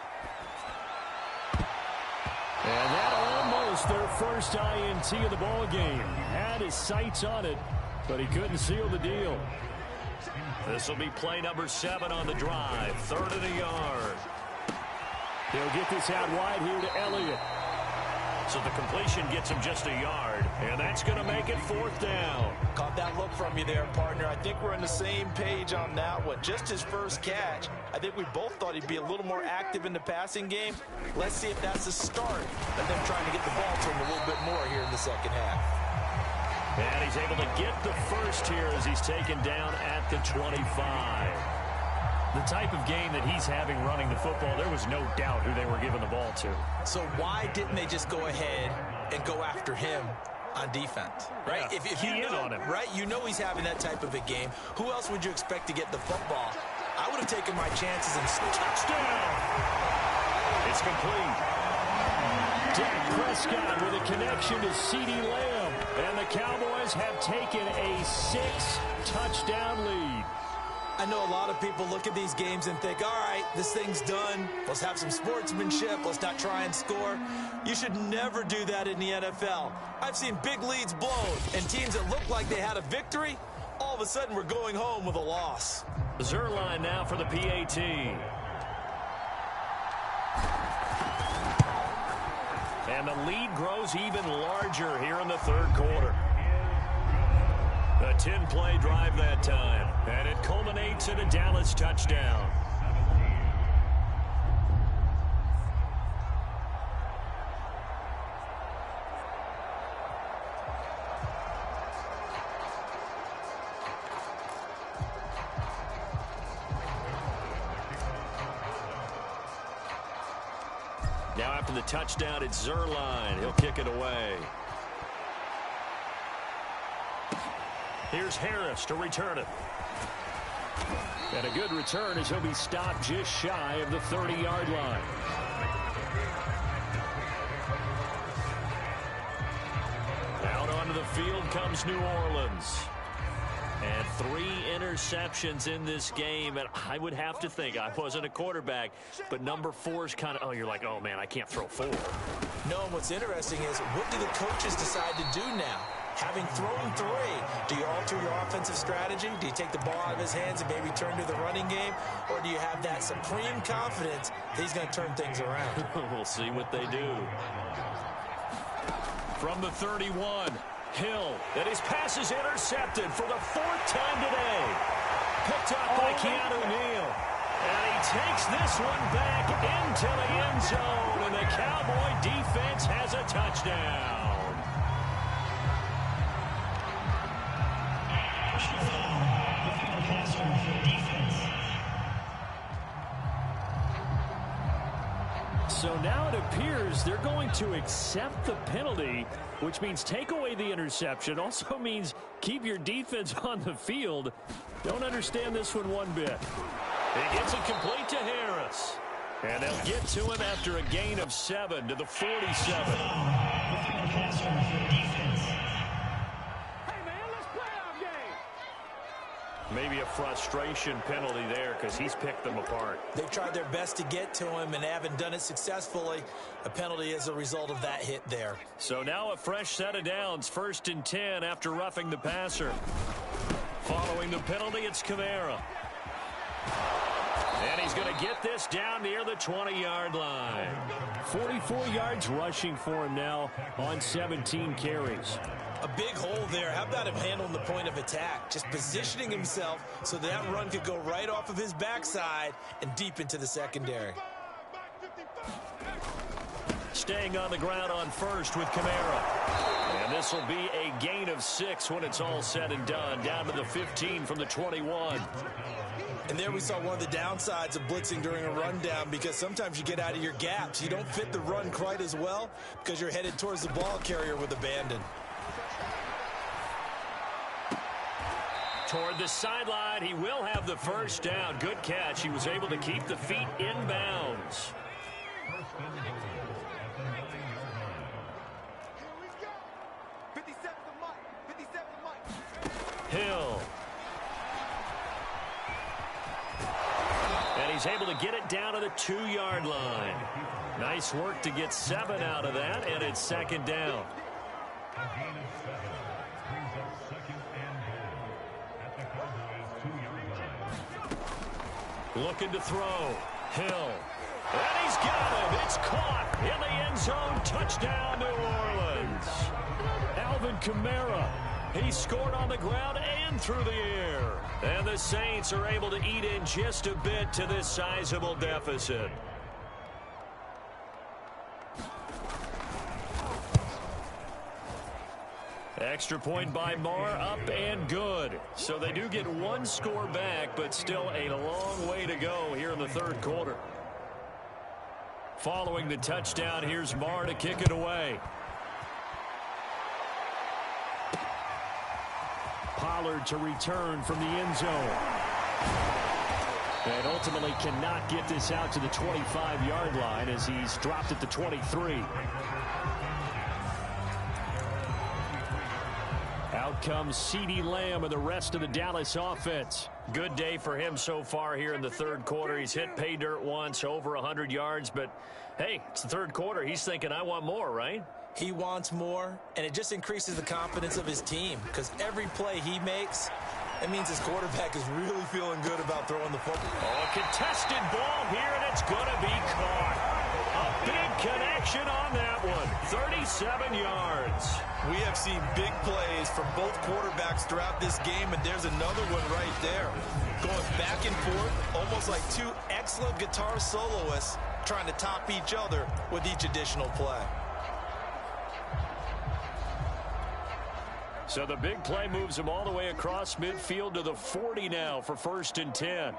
And that almost their first INT of the ball game. Had his sights on it, but he couldn't seal the deal. This will be play number 7 on the drive. 3rd and a yard. They'll get this out wide here to Elliott. So the completion gets him just a yard, and that's going to make it 4th down. Caught that look from you there, partner. I think we're on the same page on that one. Just his first catch. I think we both thought he'd be a little more active in the passing game. Let's see if that's the start of them trying to get the ball to him a little bit more here in the second half. And he's able to get the first here as he's taken down at the 25. The type of game that he's having running the football, there was no doubt who they were giving the ball to. So why didn't they just go ahead and go after him on defense? Right? Yeah, if you know, on him. right? You know he's having that type of a game. Who else would you expect to get the football? I would have taken my chances and touchdown. It's complete. Dak Prescott with a connection to CeeDee Lamb. And the Cowboys have taken a 6-touchdown lead. I know a lot of people look at these games and think, all right, this thing's done. Let's have some sportsmanship. Let's not try and score. You should never do that in the NFL. I've seen big leads blown, and teams that look like they had a victory, all of a sudden we're going home with a loss. Zerline now for the PAT. And the lead grows even larger here in the 3rd quarter. A 10-play drive that time, and it culminates in a Dallas touchdown. Now after the touchdown, it's Zerline. He'll kick it away. Here's Harris to return it. And a good return as he'll be stopped just shy of the 30-yard line. Out onto the field comes New Orleans. And 3 interceptions in this game. And I would have to think, I wasn't a quarterback, but number 4 is kind of, you're like, oh, man, I can't throw 4. No, and what's interesting is, what do the coaches decide to do now? Having thrown 3, do you alter your offensive strategy? Do you take the ball out of his hands and maybe turn to the running game? Or do you have that supreme confidence that he's going to turn things around? We'll see what they do. From the 31, Hill, and his pass is intercepted for the 4th time today. Picked up by Keanu Neal. And he takes this one back into the end zone, and the Cowboy defense has a touchdown. So now it appears they're going to accept the penalty, which means take away the interception. Also means keep your defense on the field. Don't understand this one bit. He gets it complete to Harris. And they'll get to him after a gain of 7 to the 47. Maybe a frustration penalty there because he's picked them apart. They've tried their best to get to him and haven't done it successfully. A penalty as a result of that hit there. So now a fresh set of downs. 1st and 10 after roughing the passer. Following the penalty, it's Kamara. And he's going to get this down near the 20-yard line. 44 yards rushing for him now on 17 carries. A big hole there. How about him handling the point of attack? Just positioning himself so that run could go right off of his backside and deep into the secondary. Staying on the ground on 1st with Kamara. And this will be a gain of 6 when it's all said and done. Down to the 15 from the 21. And there we saw one of the downsides of blitzing during a rundown, because sometimes you get out of your gaps. You don't fit the run quite as well because you're headed towards the ball carrier with abandon. Toward the sideline, he will have the first down. Good catch. He was able to keep the feet in bounds. Hill. And he's able to get it down to the 2-yard line. Nice work to get 7 out of that, and it's second down. Looking to throw. Hill. And he's got him. It's caught in the end zone. Touchdown, New Orleans. Alvin Kamara. He scored on the ground and through the air. And the Saints are able to eat in just a bit to this sizable deficit. Extra point by Marr, up and good. So they do get 1 score back, but still a long way to go here in the third quarter. Following the touchdown, here's Marr to kick it away. Pollard to return from the end zone. And ultimately cannot get this out to the 25-yard line as he's dropped at the 23. Out comes CeeDee Lamb and the rest of the Dallas offense. Good day for him so far here in the third quarter. He's hit pay dirt once, over 100 yards. But, hey, it's the third quarter. He's thinking, I want more, right? He wants more, and it just increases the confidence of his team, because every play he makes, it means his quarterback is really feeling good about throwing the football. Oh, a contested ball here, and it's going to be caught. A big connection on that one. 37 yards. We have seen big plays from both quarterbacks throughout this game, and there's another one right there. Going back and forth, almost like 2 excellent guitar soloists trying to top each other with each additional play. So the big play moves him all the way across midfield to the 40 now for 1st and 10.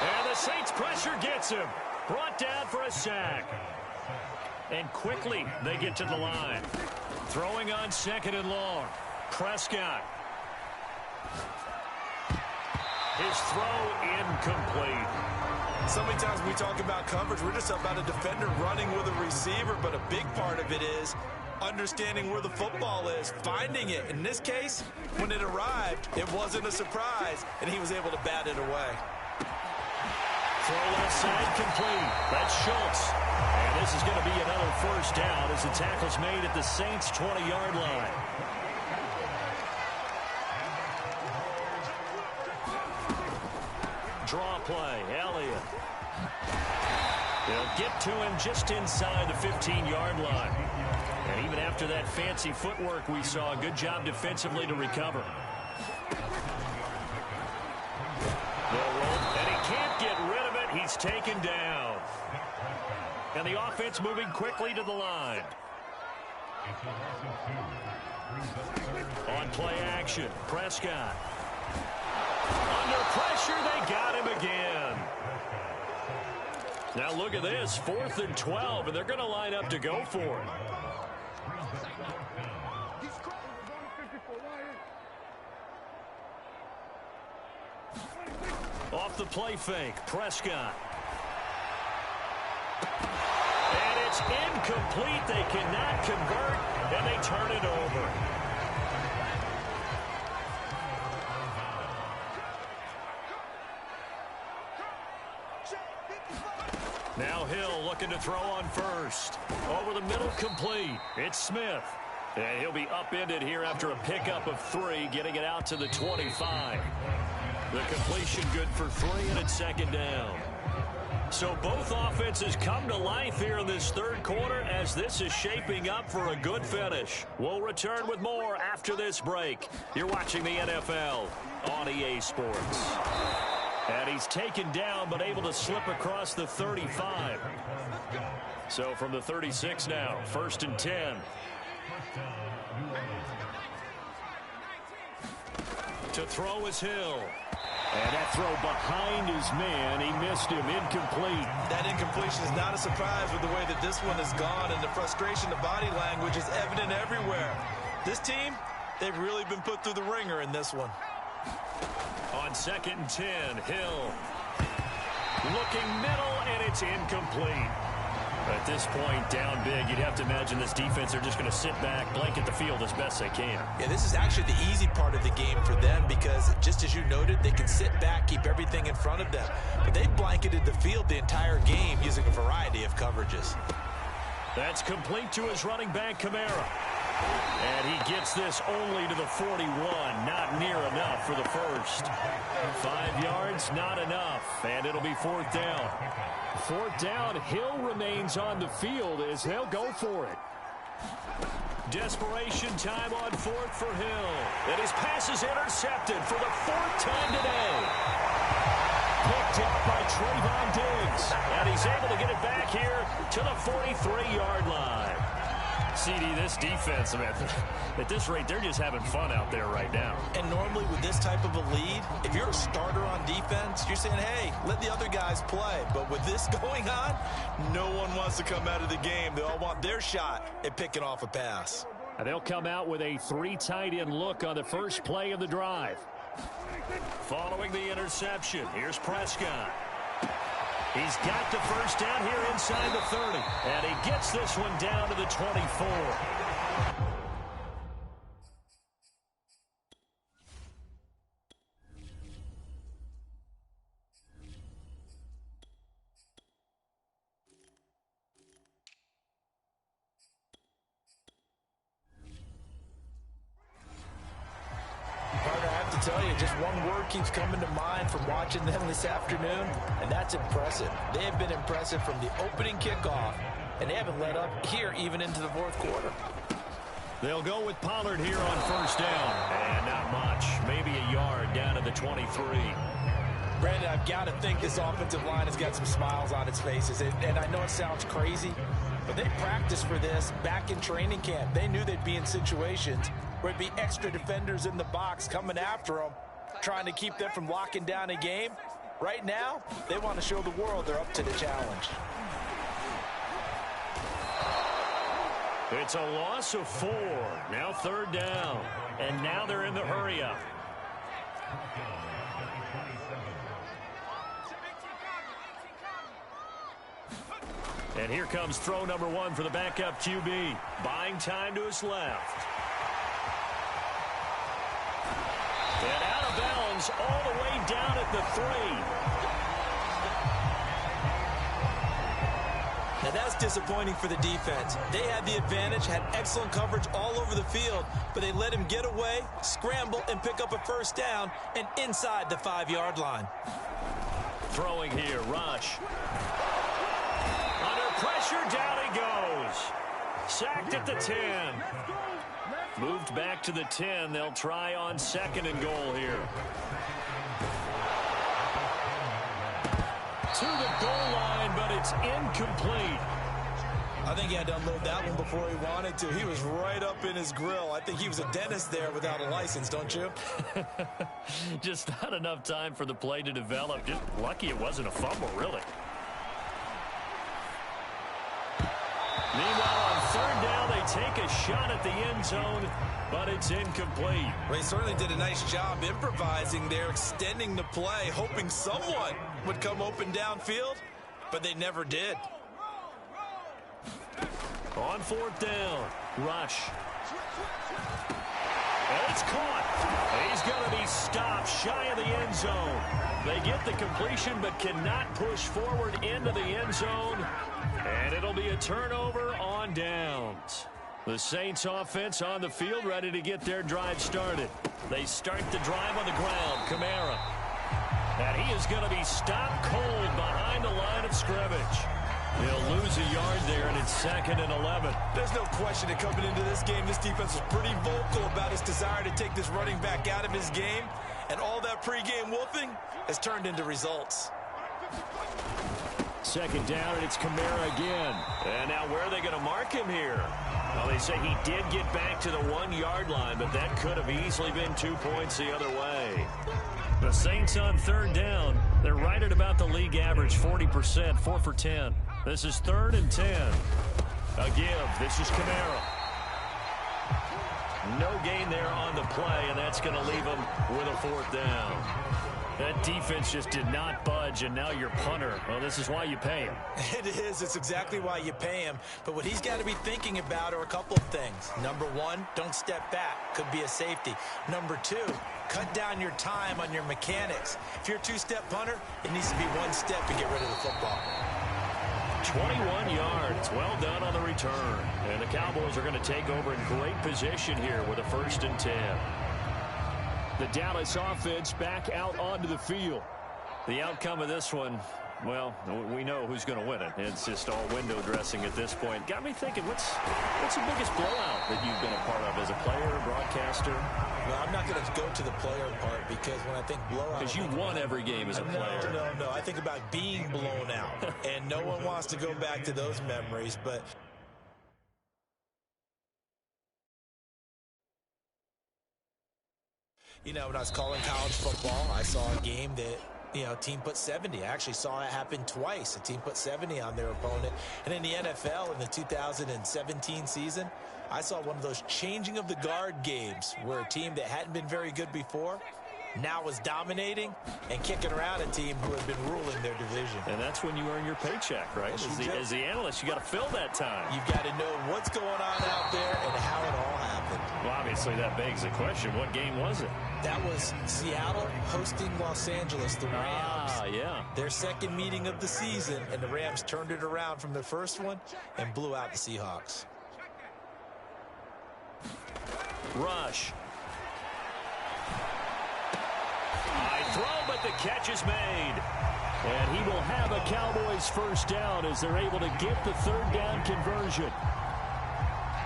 And the Saints pressure gets him. Brought down for a sack. And quickly they get to the line. Throwing on 2nd and long. Prescott. His throw incomplete. So many times when we talk about coverage, we're just about a defender running with a receiver, but a big part of it is understanding where the football is, finding it. In this case, when it arrived, it wasn't a surprise, and he was able to bat it away. Throw left side complete. That's Schultz. And this is going to be another first down as the tackle's made at the Saints' 20-yard line. Draw play, Elliott. They'll get to him just inside the 15-yard line. And even after that fancy footwork we saw, a good job defensively to recover. They'll roll, and he can't get rid of it. He's taken down. And the offense moving quickly to the line. On play action, Prescott. Under pressure, they got him again. Now look at this, 4th and 12, and they're going to line up to go for it. Off the play fake, Prescott. And it's incomplete. They cannot convert, and they turn it over. Now Hill looking to throw on first. Over the middle, complete. It's Smith. And he'll be upended here after a pickup of 3, getting it out to the 25. The completion good for 3, and it's second down. So both offenses come to life here in this third quarter as this is shaping up for a good finish. We'll return with more after this break. You're watching the NFL on EA Sports. And he's taken down, but able to slip across the 35. So from the 36 now, 1st and 10. To throw is Hill. And that throw behind his man, he missed him, incomplete. That incompletion is not a surprise with the way that this one has gone, and the frustration, the body language is evident everywhere. This team, they've really been put through the ringer in this one. On 2nd and 10, Hill looking middle, and it's incomplete. At this point, down big, you'd have to imagine this defense are just going to sit back, blanket the field as best they can. Yeah, this is actually the easy part of the game for them because, just as you noted, they can sit back, keep everything in front of them. But they've blanketed the field the entire game using a variety of coverages. That's complete to his running back, Kamara. And he gets this only to the 41, not near enough for the first. 5 yards, not enough, and it'll be 4th down. 4th down, Hill remains on the field as they'll go for it. Desperation time on 4th for Hill. And his pass is intercepted for the 4th time today. Picked up by Trayvon Diggs. And he's able to get it back here to the 43-yard line. CD, this defense, man, at this rate, they're just having fun out there right now. And normally with this type of a lead, if you're a starter on defense, you're saying, hey, let the other guys play. But with this going on, no one wants to come out of the game. They all want their shot at picking off a pass. And they'll come out with a 3 tight end look on the first play of the drive. Following the interception, here's Prescott. He's got the first down here inside the 30. And he gets this one down to the 24. Tell you, just one word keeps coming to mind from watching them this afternoon, and that's impressive. They have been impressive from the opening kickoff, and they haven't let up here even into the 4th quarter. They'll go with Pollard here on 1st down, and not much, maybe a yard down to the 23. Brandon, I've got to think this offensive line has got some smiles on its faces, and I know it sounds crazy, but they practiced for this back in training camp. They knew they'd be in situations where it'd be extra defenders in the box coming after them, trying to keep them from locking down a game. Right now, they want to show the world they're up to the challenge. It's a loss of 4. Now 3rd down. And now they're in the hurry-up. And here comes throw number 1 for the backup QB. Buying time to his left. And out of bounds all the way down at the 3. Now that's disappointing for the defense. They had the advantage, had excellent coverage all over the field, but they let him get away, scramble, and pick up a first down, and inside the 5-yard line. Throwing here, Rush. Under pressure, down he goes. Sacked at the 10. Moved back to the 10. They'll try on 2nd and goal here. To the goal line, but it's incomplete. I think he had to unload that one before he wanted to. He was right up in his grill. I think he was a dentist there without a license, don't you? Just not enough time for the play to develop. Just lucky it wasn't a fumble, really. Meanwhile, on 3rd down, they take a shot at the end zone, but it's incomplete. Well, he certainly did a nice job improvising there, extending the play, hoping someone would come open downfield, but they never did. On 4th down, Rush. And it's caught. He's going to be stopped shy of the end zone. They get the completion, but cannot push forward into the end zone. And it'll be a turnover on downs. The Saints offense on the field ready to get their drive started. They start the drive on the ground. Kamara. And he is going to be stopped cold behind the line of scrimmage. He'll lose a yard there, and it's 2nd and 11. There's no question that coming into this game, this defense was pretty vocal about his desire to take this running back out of his game. And all that pregame wolfing has turned into results. Second down, and it's Kamara again. And now where are they going to mark him here? Well, they say he did get back to the 1-yard line, but that could have easily been 2 points the other way. The Saints on third down. They're right at about the league average, 40%, 4 for 10. This is 3rd and 10. A give. This is Kamara. No gain there on the play, and that's going to leave him with a 4th down. That defense just did not budge, and now your punter. Well, this is why you pay him. It is. It's exactly why you pay him. But what he's got to be thinking about are a couple of things. Number one, don't step back. Could be a safety. Number two, cut down your time on your mechanics. If you're a 2-step punter, it needs to be 1 step to get rid of the football. 21 yards. Well done on the return. And the Cowboys are going to take over in great position here with a 1st and 10. The Dallas offense back out onto the field. The outcome of this one, well, we know who's going to win it. It's just all window dressing at this point. Got me thinking, what's the biggest blowout that you've been a part of as a player, broadcaster? Well, I'm not going to go to the player part because when I think blowout... Because you won every game as a player. No. I think about being blown out. And no one wants to go back to those memories, but... You know, when I was calling college football, I saw a game that, a team put 70. I actually saw it happen twice. A team put 70 on their opponent. And in the NFL, in the 2017 season, I saw one of those changing of the guard games where a team that hadn't been very good before now was dominating and kicking around a team who had been ruling their division. And that's when you earn your paycheck, right? As the analyst, you got to fill that time. You've got to know what's going on out there and how it all happened. Well, obviously that begs the question, what game was it? That was Seattle hosting Los Angeles, the Rams. Yeah. Their second meeting of the season, and the Rams turned it around from their first one and blew out the Seahawks. Rush. High throw, but the catch is made. And he will have a Cowboys 1st down as they're able to get the 3rd down conversion.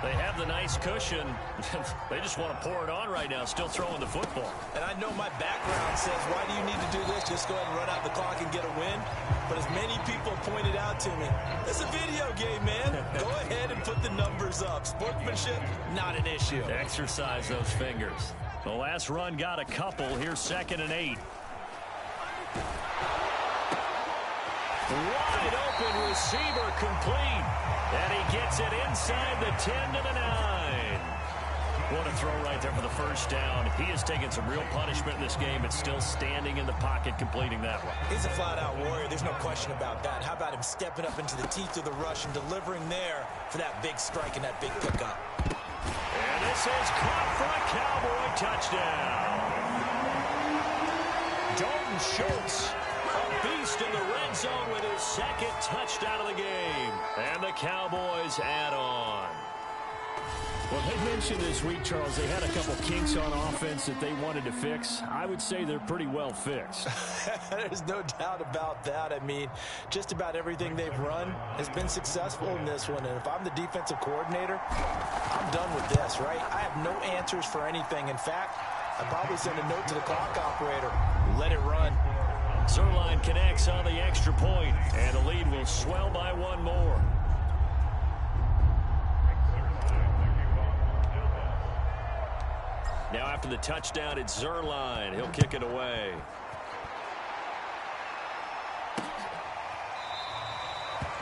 They have the nice cushion. They just want to pour it on right now, still throwing the football. And I know my background says, why do you need to do this? Just go ahead and run out the clock and get a win. But as many people pointed out to me, it's a video game, man. Go ahead and put the numbers up. Sportsmanship, not an issue. Exercise those fingers. The last run got a couple. Here's 2nd and 8. Wide open receiver complete. And he gets it inside the 10 to the 9. What a throw right there for the 1st down. He has taken some real punishment in this game, but still standing in the pocket completing that one. He's a flat-out warrior. There's no question about that. How about him stepping up into the teeth of the rush and delivering there for that big strike and that big pickup. And this is caught for a Cowboy touchdown. Dalton Schultz, a beast in the red zone with his 2nd touchdown of the game. And the Cowboys add on. Well, they mentioned this week, Charles, they had a couple kinks on offense that they wanted to fix. I would say they're pretty well fixed. There's no doubt about that. I mean, just about everything they've run has been successful in this one. And if I'm the defensive coordinator, I'm done with this, right? I have no answers for anything. In fact, I'd probably send a note to the clock operator. Let it run. Zerline connects on the extra point, and the lead will swell by 1 more. Now after the touchdown, it's Zerline. He'll kick it away.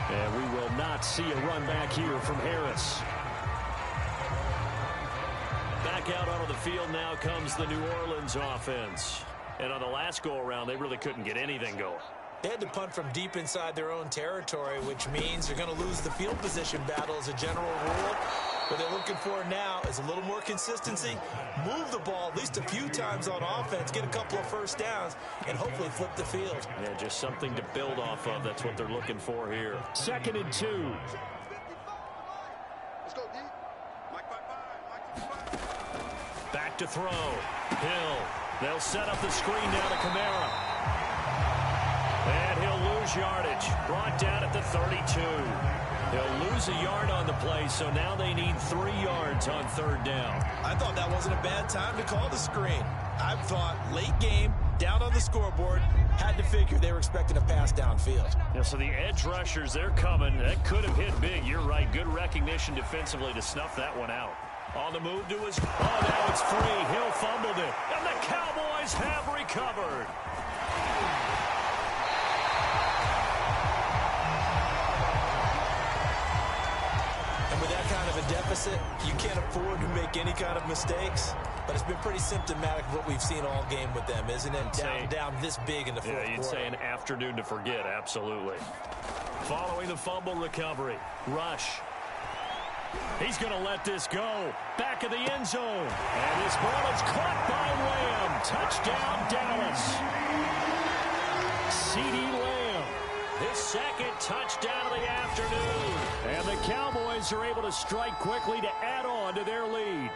And we will not see a run back here from Harris. Back out onto the field now comes the New Orleans offense. And on the last go-around, they really couldn't get anything going. They had to punt from deep inside their own territory, which means they're going to lose the field position battle as a general rule. What they're looking for now is a little more consistency, move the ball at least a few times on offense, get a couple of 1st downs, and hopefully flip the field. Yeah, just something to build off of. That's what they're looking for here. 2nd and 2. Let's go, D. Mike 5-5. Back to throw. Hill. They'll set up the screen down to Kamara. And he'll lose yardage. Brought down at the 32. He'll lose a yard on the play, so now they need 3 yards on 3rd down. I thought that wasn't a bad time to call the screen. I've thought late game, down on the scoreboard, had to figure they were expecting a pass downfield. Yeah, so the edge rushers, they're coming. That could have hit big. You're right. Good recognition defensively to snuff that one out. On the move to his... Oh, now it's free. Hill fumbled it. And the Cowboys have recovered. And with that kind of a deficit, you can't afford to make any kind of mistakes. But it's been pretty symptomatic of what we've seen all game with them, isn't it? Down this big in the fourth quarter. Yeah, you'd say an afternoon to forget, absolutely. Following the fumble recovery, rush. He's going to let this go. Back of the end zone. And this ball is caught by Lamb. Touchdown, Dallas. CeeDee Lamb. His second touchdown of the afternoon. And the Cowboys are able to strike quickly to add on to their lead.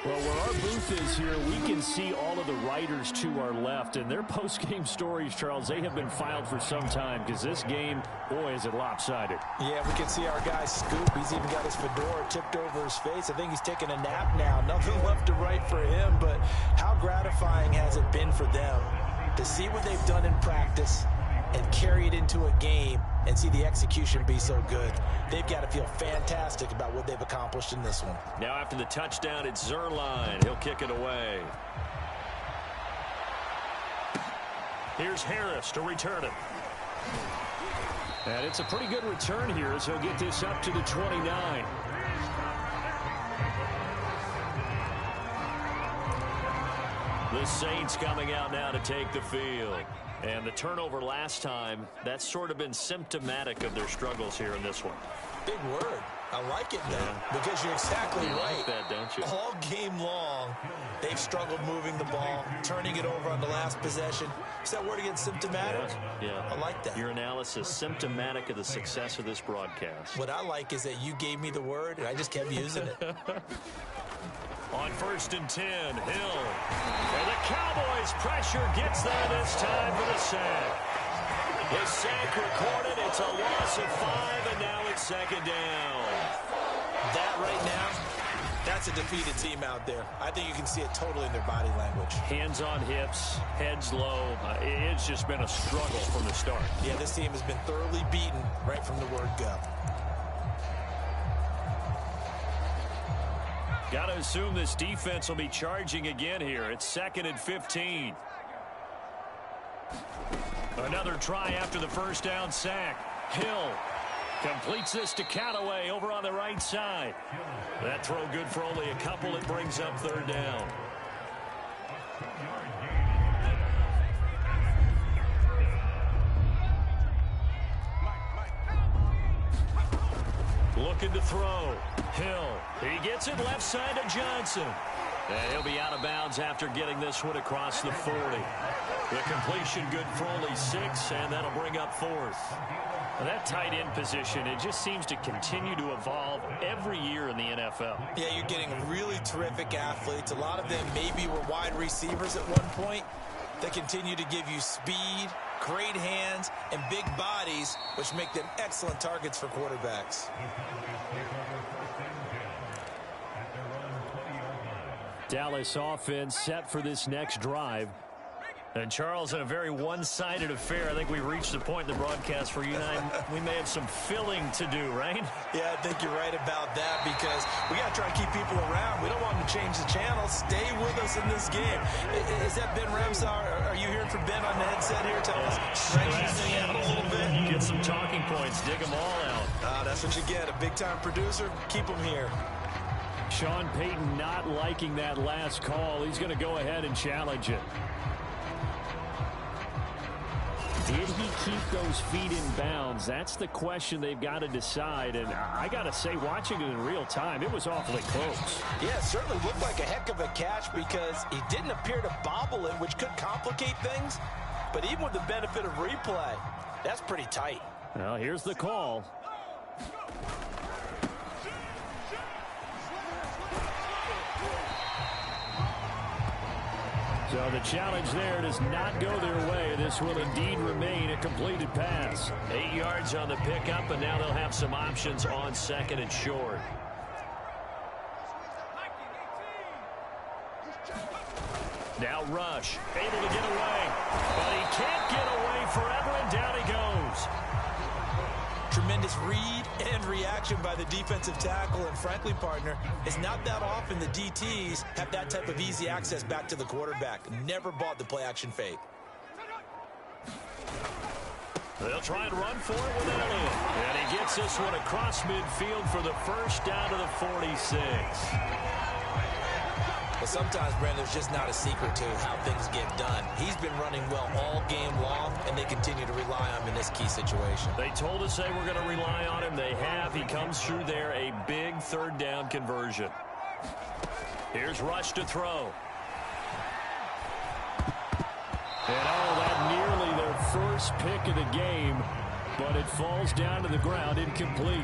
Well, where our booth is here, we can see all of the writers to our left. And their post-game stories, Charles, they have been filed for some time because this game, boy, is it lopsided. Yeah, we can see our guy Scoop. He's even got his fedora tipped over his face. I think he's taking a nap now. Nothing left to write for him, but how gratifying has it been for them to see what they've done in practice and carry it into a game and see the execution be so good. They've got to feel fantastic about what they've accomplished in this one. Now after the touchdown, it's Zerline. He'll kick it away. Here's Harris to return it. And it's a pretty good return here as he'll get this up to the 29. The Saints coming out now to take the field. And the turnover last time, that's sort of been symptomatic of their struggles here in this one. Big word. I like it, though, because you're exactly right. Like that, don't you? All game long, they've struggled moving the ball, turning it over on the last possession. Is that word again, symptomatic? Yeah. I like that. Your analysis, symptomatic of the success of this broadcast. What I like is that you gave me the word, and I just kept using it. On 1st and 10, Hill. And the Cowboys pressure gets there this time for the sack. The sack recorded. It's a loss of 5, and now it's second down. That right now, that's a defeated team out there. I think you can see it totally in their body language. Hands on hips, heads low. It's just been a struggle from the start. Yeah, this team has been thoroughly beaten right from the word go. Got to assume this defense will be charging again here. It's 2nd and 15. Another try after the first down sack. Hill completes this to Callaway over on the right side. That throw good for only a couple. It brings up 3rd down. Looking to throw. Hill. He gets it left side to Johnson. And he'll be out of bounds after getting this one across the 40. The completion good for only 6, and that'll bring up 4th. Now that tight end position, it just seems to continue to evolve every year in the NFL. Yeah, you're getting really terrific athletes. A lot of them maybe were wide receivers at one point. They continue to give you speed, great hands, and big bodies, which make them excellent targets for quarterbacks. Dallas offense set for this next drive. And Charles, in a very one-sided affair, I think we reached the point in the broadcast where you and I, we may have some filling to do, right? Yeah, I think you're right about that because we got to try to keep people around. We don't want them to change the channel. Stay with us in this game. Is that Ben Ramsar? Are you hearing from Ben on the headset here? Tell us, stretch this thing out a little bit. Get some talking points. Dig them all out. That's what you get. A big-time producer. Keep them here. Sean Payton not liking that last call. He's going to go ahead and challenge it. Did he keep those feet in bounds? That's the question they've got to decide. And I got to say, watching it in real time, it was awfully close. Yeah, it certainly looked like a heck of a catch because he didn't appear to bobble it, which could complicate things. But even with the benefit of replay, that's pretty tight. Well, here's the call. So the challenge there does not go their way. This will indeed remain a completed pass. 8 yards on the pickup, and now they'll have some options on 2nd and short. Now Rush, able to get away. But he can't get away forever, and down he goes. Tremendous read and reaction by the defensive tackle. And frankly, partner, it's not that often the DTs have that type of easy access back to the quarterback. Never bought the play-action fake. They'll try and run for it with Elliott. And he gets this one across midfield for the first down to the 46. But sometimes, Brandon, there's just not a secret to how things get done. He's been running well all game long, and they continue to rely on him in this key situation. They told us they were going to rely on him. They have. He comes through there, a big third down conversion. Here's Rush to throw. And that nearly their first pick of the game, but it falls down to the ground incomplete.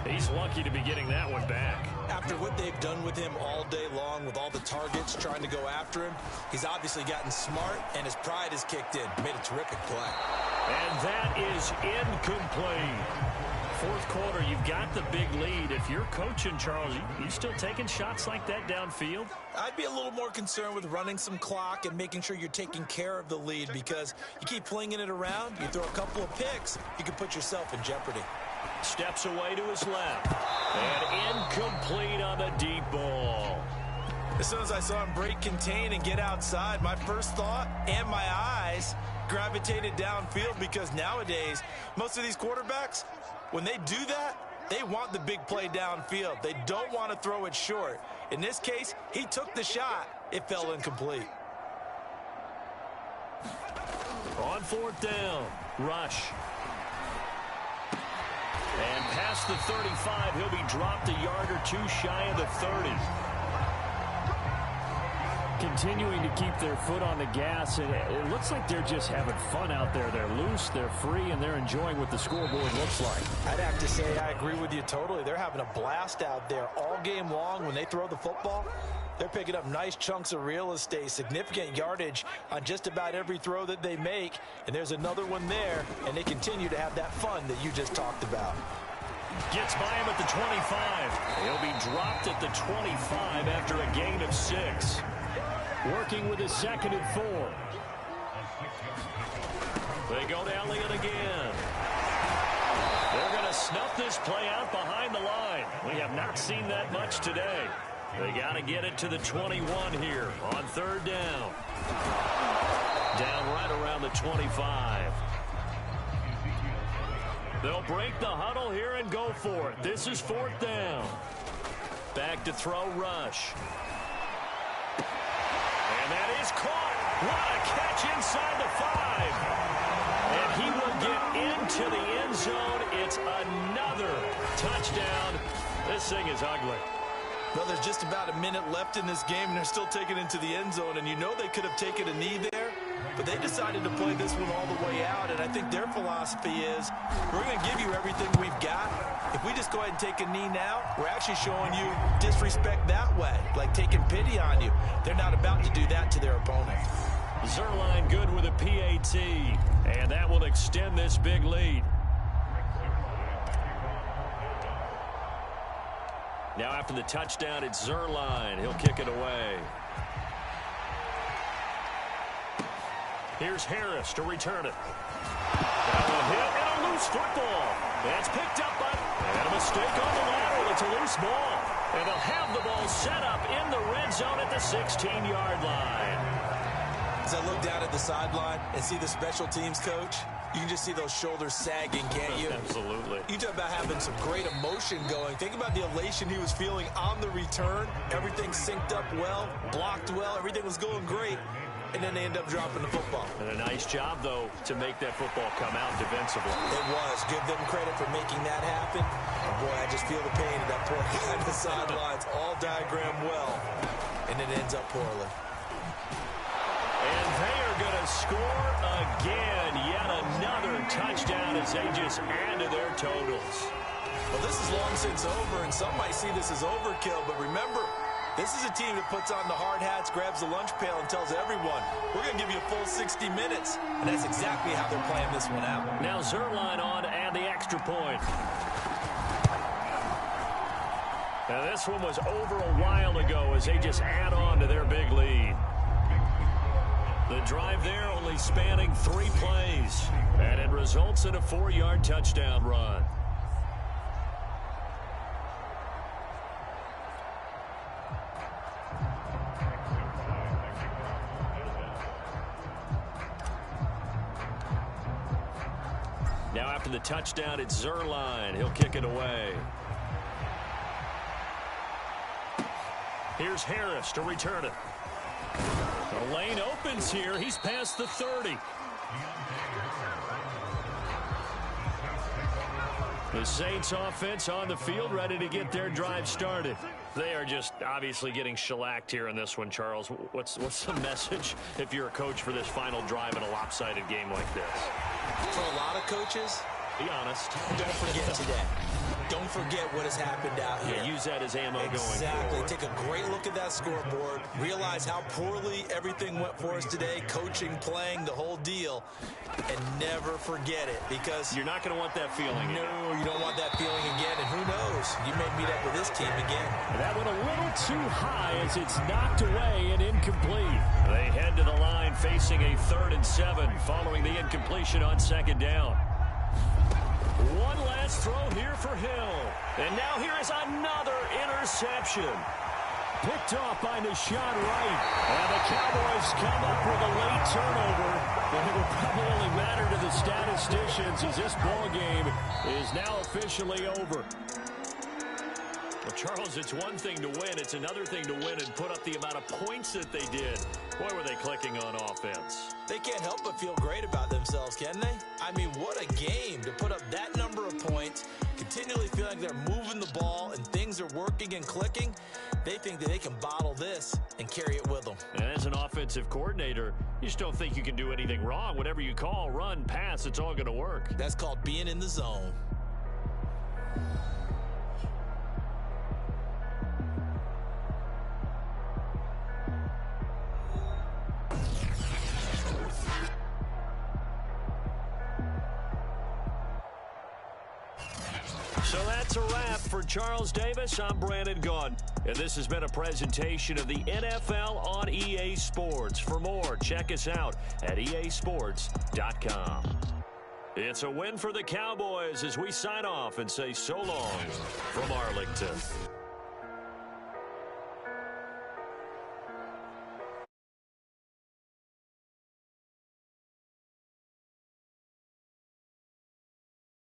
He's lucky to be getting that one back. After what they've done with him all day long, with all the targets trying to go after him, he's obviously gotten smart, and his pride has kicked in. Made a terrific play. And that is incomplete. Fourth quarter, you've got the big lead. If you're coaching, Charles, you still taking shots like that downfield? I'd be a little more concerned with running some clock and making sure you're taking care of the lead, because you keep flinging it around, you throw a couple of picks, you can put yourself in jeopardy. Steps away to his left. And incomplete on the deep ball. As soon as I saw him break contain and get outside, my first thought and my eyes gravitated downfield, because nowadays, most of these quarterbacks, when they do that, they want the big play downfield. They don't want to throw it short. In this case, he took the shot. It fell incomplete. On fourth down, Rush. And past the 35, he'll be dropped a yard or two shy of the 30. Continuing to keep their foot on the gas, and it looks like they're just having fun out there. They're loose, they're free, and they're enjoying what the scoreboard looks like. I'd have to say I agree with you totally. They're having a blast out there all game long. When they throw the football, they're picking up nice chunks of real estate, significant yardage on just about every throw that they make. And there's another one there, and they continue to have that fun that you just talked about. Gets by him at the 25. He'll be dropped at the 25 after a gain of 6. Working with his 2nd and 4. They go to Elliott again. They're going to snuff this play out behind the line. We have not seen that much today. They got to get it to the 21 here on third down. Down right around the 25. They'll break the huddle here and go for it. This is fourth down. Back to throw, Rush. And that is caught. What a catch inside the 5. And he will get into the end zone. It's another touchdown. This thing is ugly. Well, there's just about a minute left in this game, and they're still taking it into the end zone. And you know they could have taken a knee there, but they decided to play this one all the way out. And I think their philosophy is, we're going to give you everything we've got. If we just go ahead and take a knee now, we're actually showing you disrespect that way, like taking pity on you. They're not about to do that to their opponent. Zuerlein good with a PAT, and that will extend this big lead. Now after the touchdown, it's Zuerlein. He'll kick it away. Here's Harris to return it. And a hit and a loose football. That's picked up by... And a mistake on the lateral. It's a loose ball. And they'll have the ball set up in the red zone at the 16-yard line. As I look down at the sideline and see the special teams coach, you can just see those shoulders sagging, can't you? Absolutely. You talk about having some great emotion going. Think about the elation he was feeling on the return. Everything synced up well, blocked well, everything was going great. And then they end up dropping the football. And a nice job, though, to make that football come out defensively. It was. Give them credit for making that happen. And boy, I just feel the pain of that poor guy on the sidelines. All diagrammed well. And it ends up poorly. And they are going to score again. Yet another touchdown as they just add to their totals. Well, this is long since over, and some might see this as overkill. But remember, this is a team that puts on the hard hats, grabs the lunch pail, and tells everyone, we're going to give you a full 60 minutes. And that's exactly how they're playing this one out. Now Zuerlein on to add the extra point. Now this one was over a while ago as they just add on to their big lead. The drive there only spanning 3 plays. And it results in a 4-yard touchdown run. Now after the touchdown, it's Zerline. He'll kick it away. Here's Harris to return it. The lane opens here. He's past the 30. The Saints offense on the field, ready to get their drive started. They are just obviously getting shellacked here in this one, Charles. What's the message if you're a coach for this final drive in a lopsided game like this? For a lot of coaches, be honest. Don't forget today. Don't forget what has happened out here. Yeah, use that as ammo going forward. Exactly. Take a great look at that scoreboard. Realize how poorly everything went for us today. Coaching, playing, the whole deal. And never forget it, because you're not going to want that feeling. No, you don't want that feeling again. And who knows? You may meet up with this team again. That went a little too high as it's knocked away and incomplete. They head to the line facing a 3rd and 7 following the incompletion on 2nd down. One last throw here for Hill. And now here is another interception. Picked off by Nashon Wright. And the Cowboys come up with a late turnover. But it will probably only matter to the statisticians as this ball game is now officially over. Well, Charles, it's one thing to win. It's another thing to win and put up the amount of points that they did. Boy, were they clicking on offense. They can't help but feel great about themselves, can they? I mean, what a game to put up that number of points, continually feel like they're moving the ball and things are working and clicking. They think that they can bottle this and carry it with them. And as an offensive coordinator, you just don't think you can do anything wrong. Whatever you call, run, pass, it's all going to work. That's called being in the zone. So that's a wrap for Charles Davis. I'm Brandon Gaudin, and this has been a presentation of the NFL on EA Sports. For more, check us out at easports.com. It's a win for the Cowboys as we sign off and say so long from Arlington.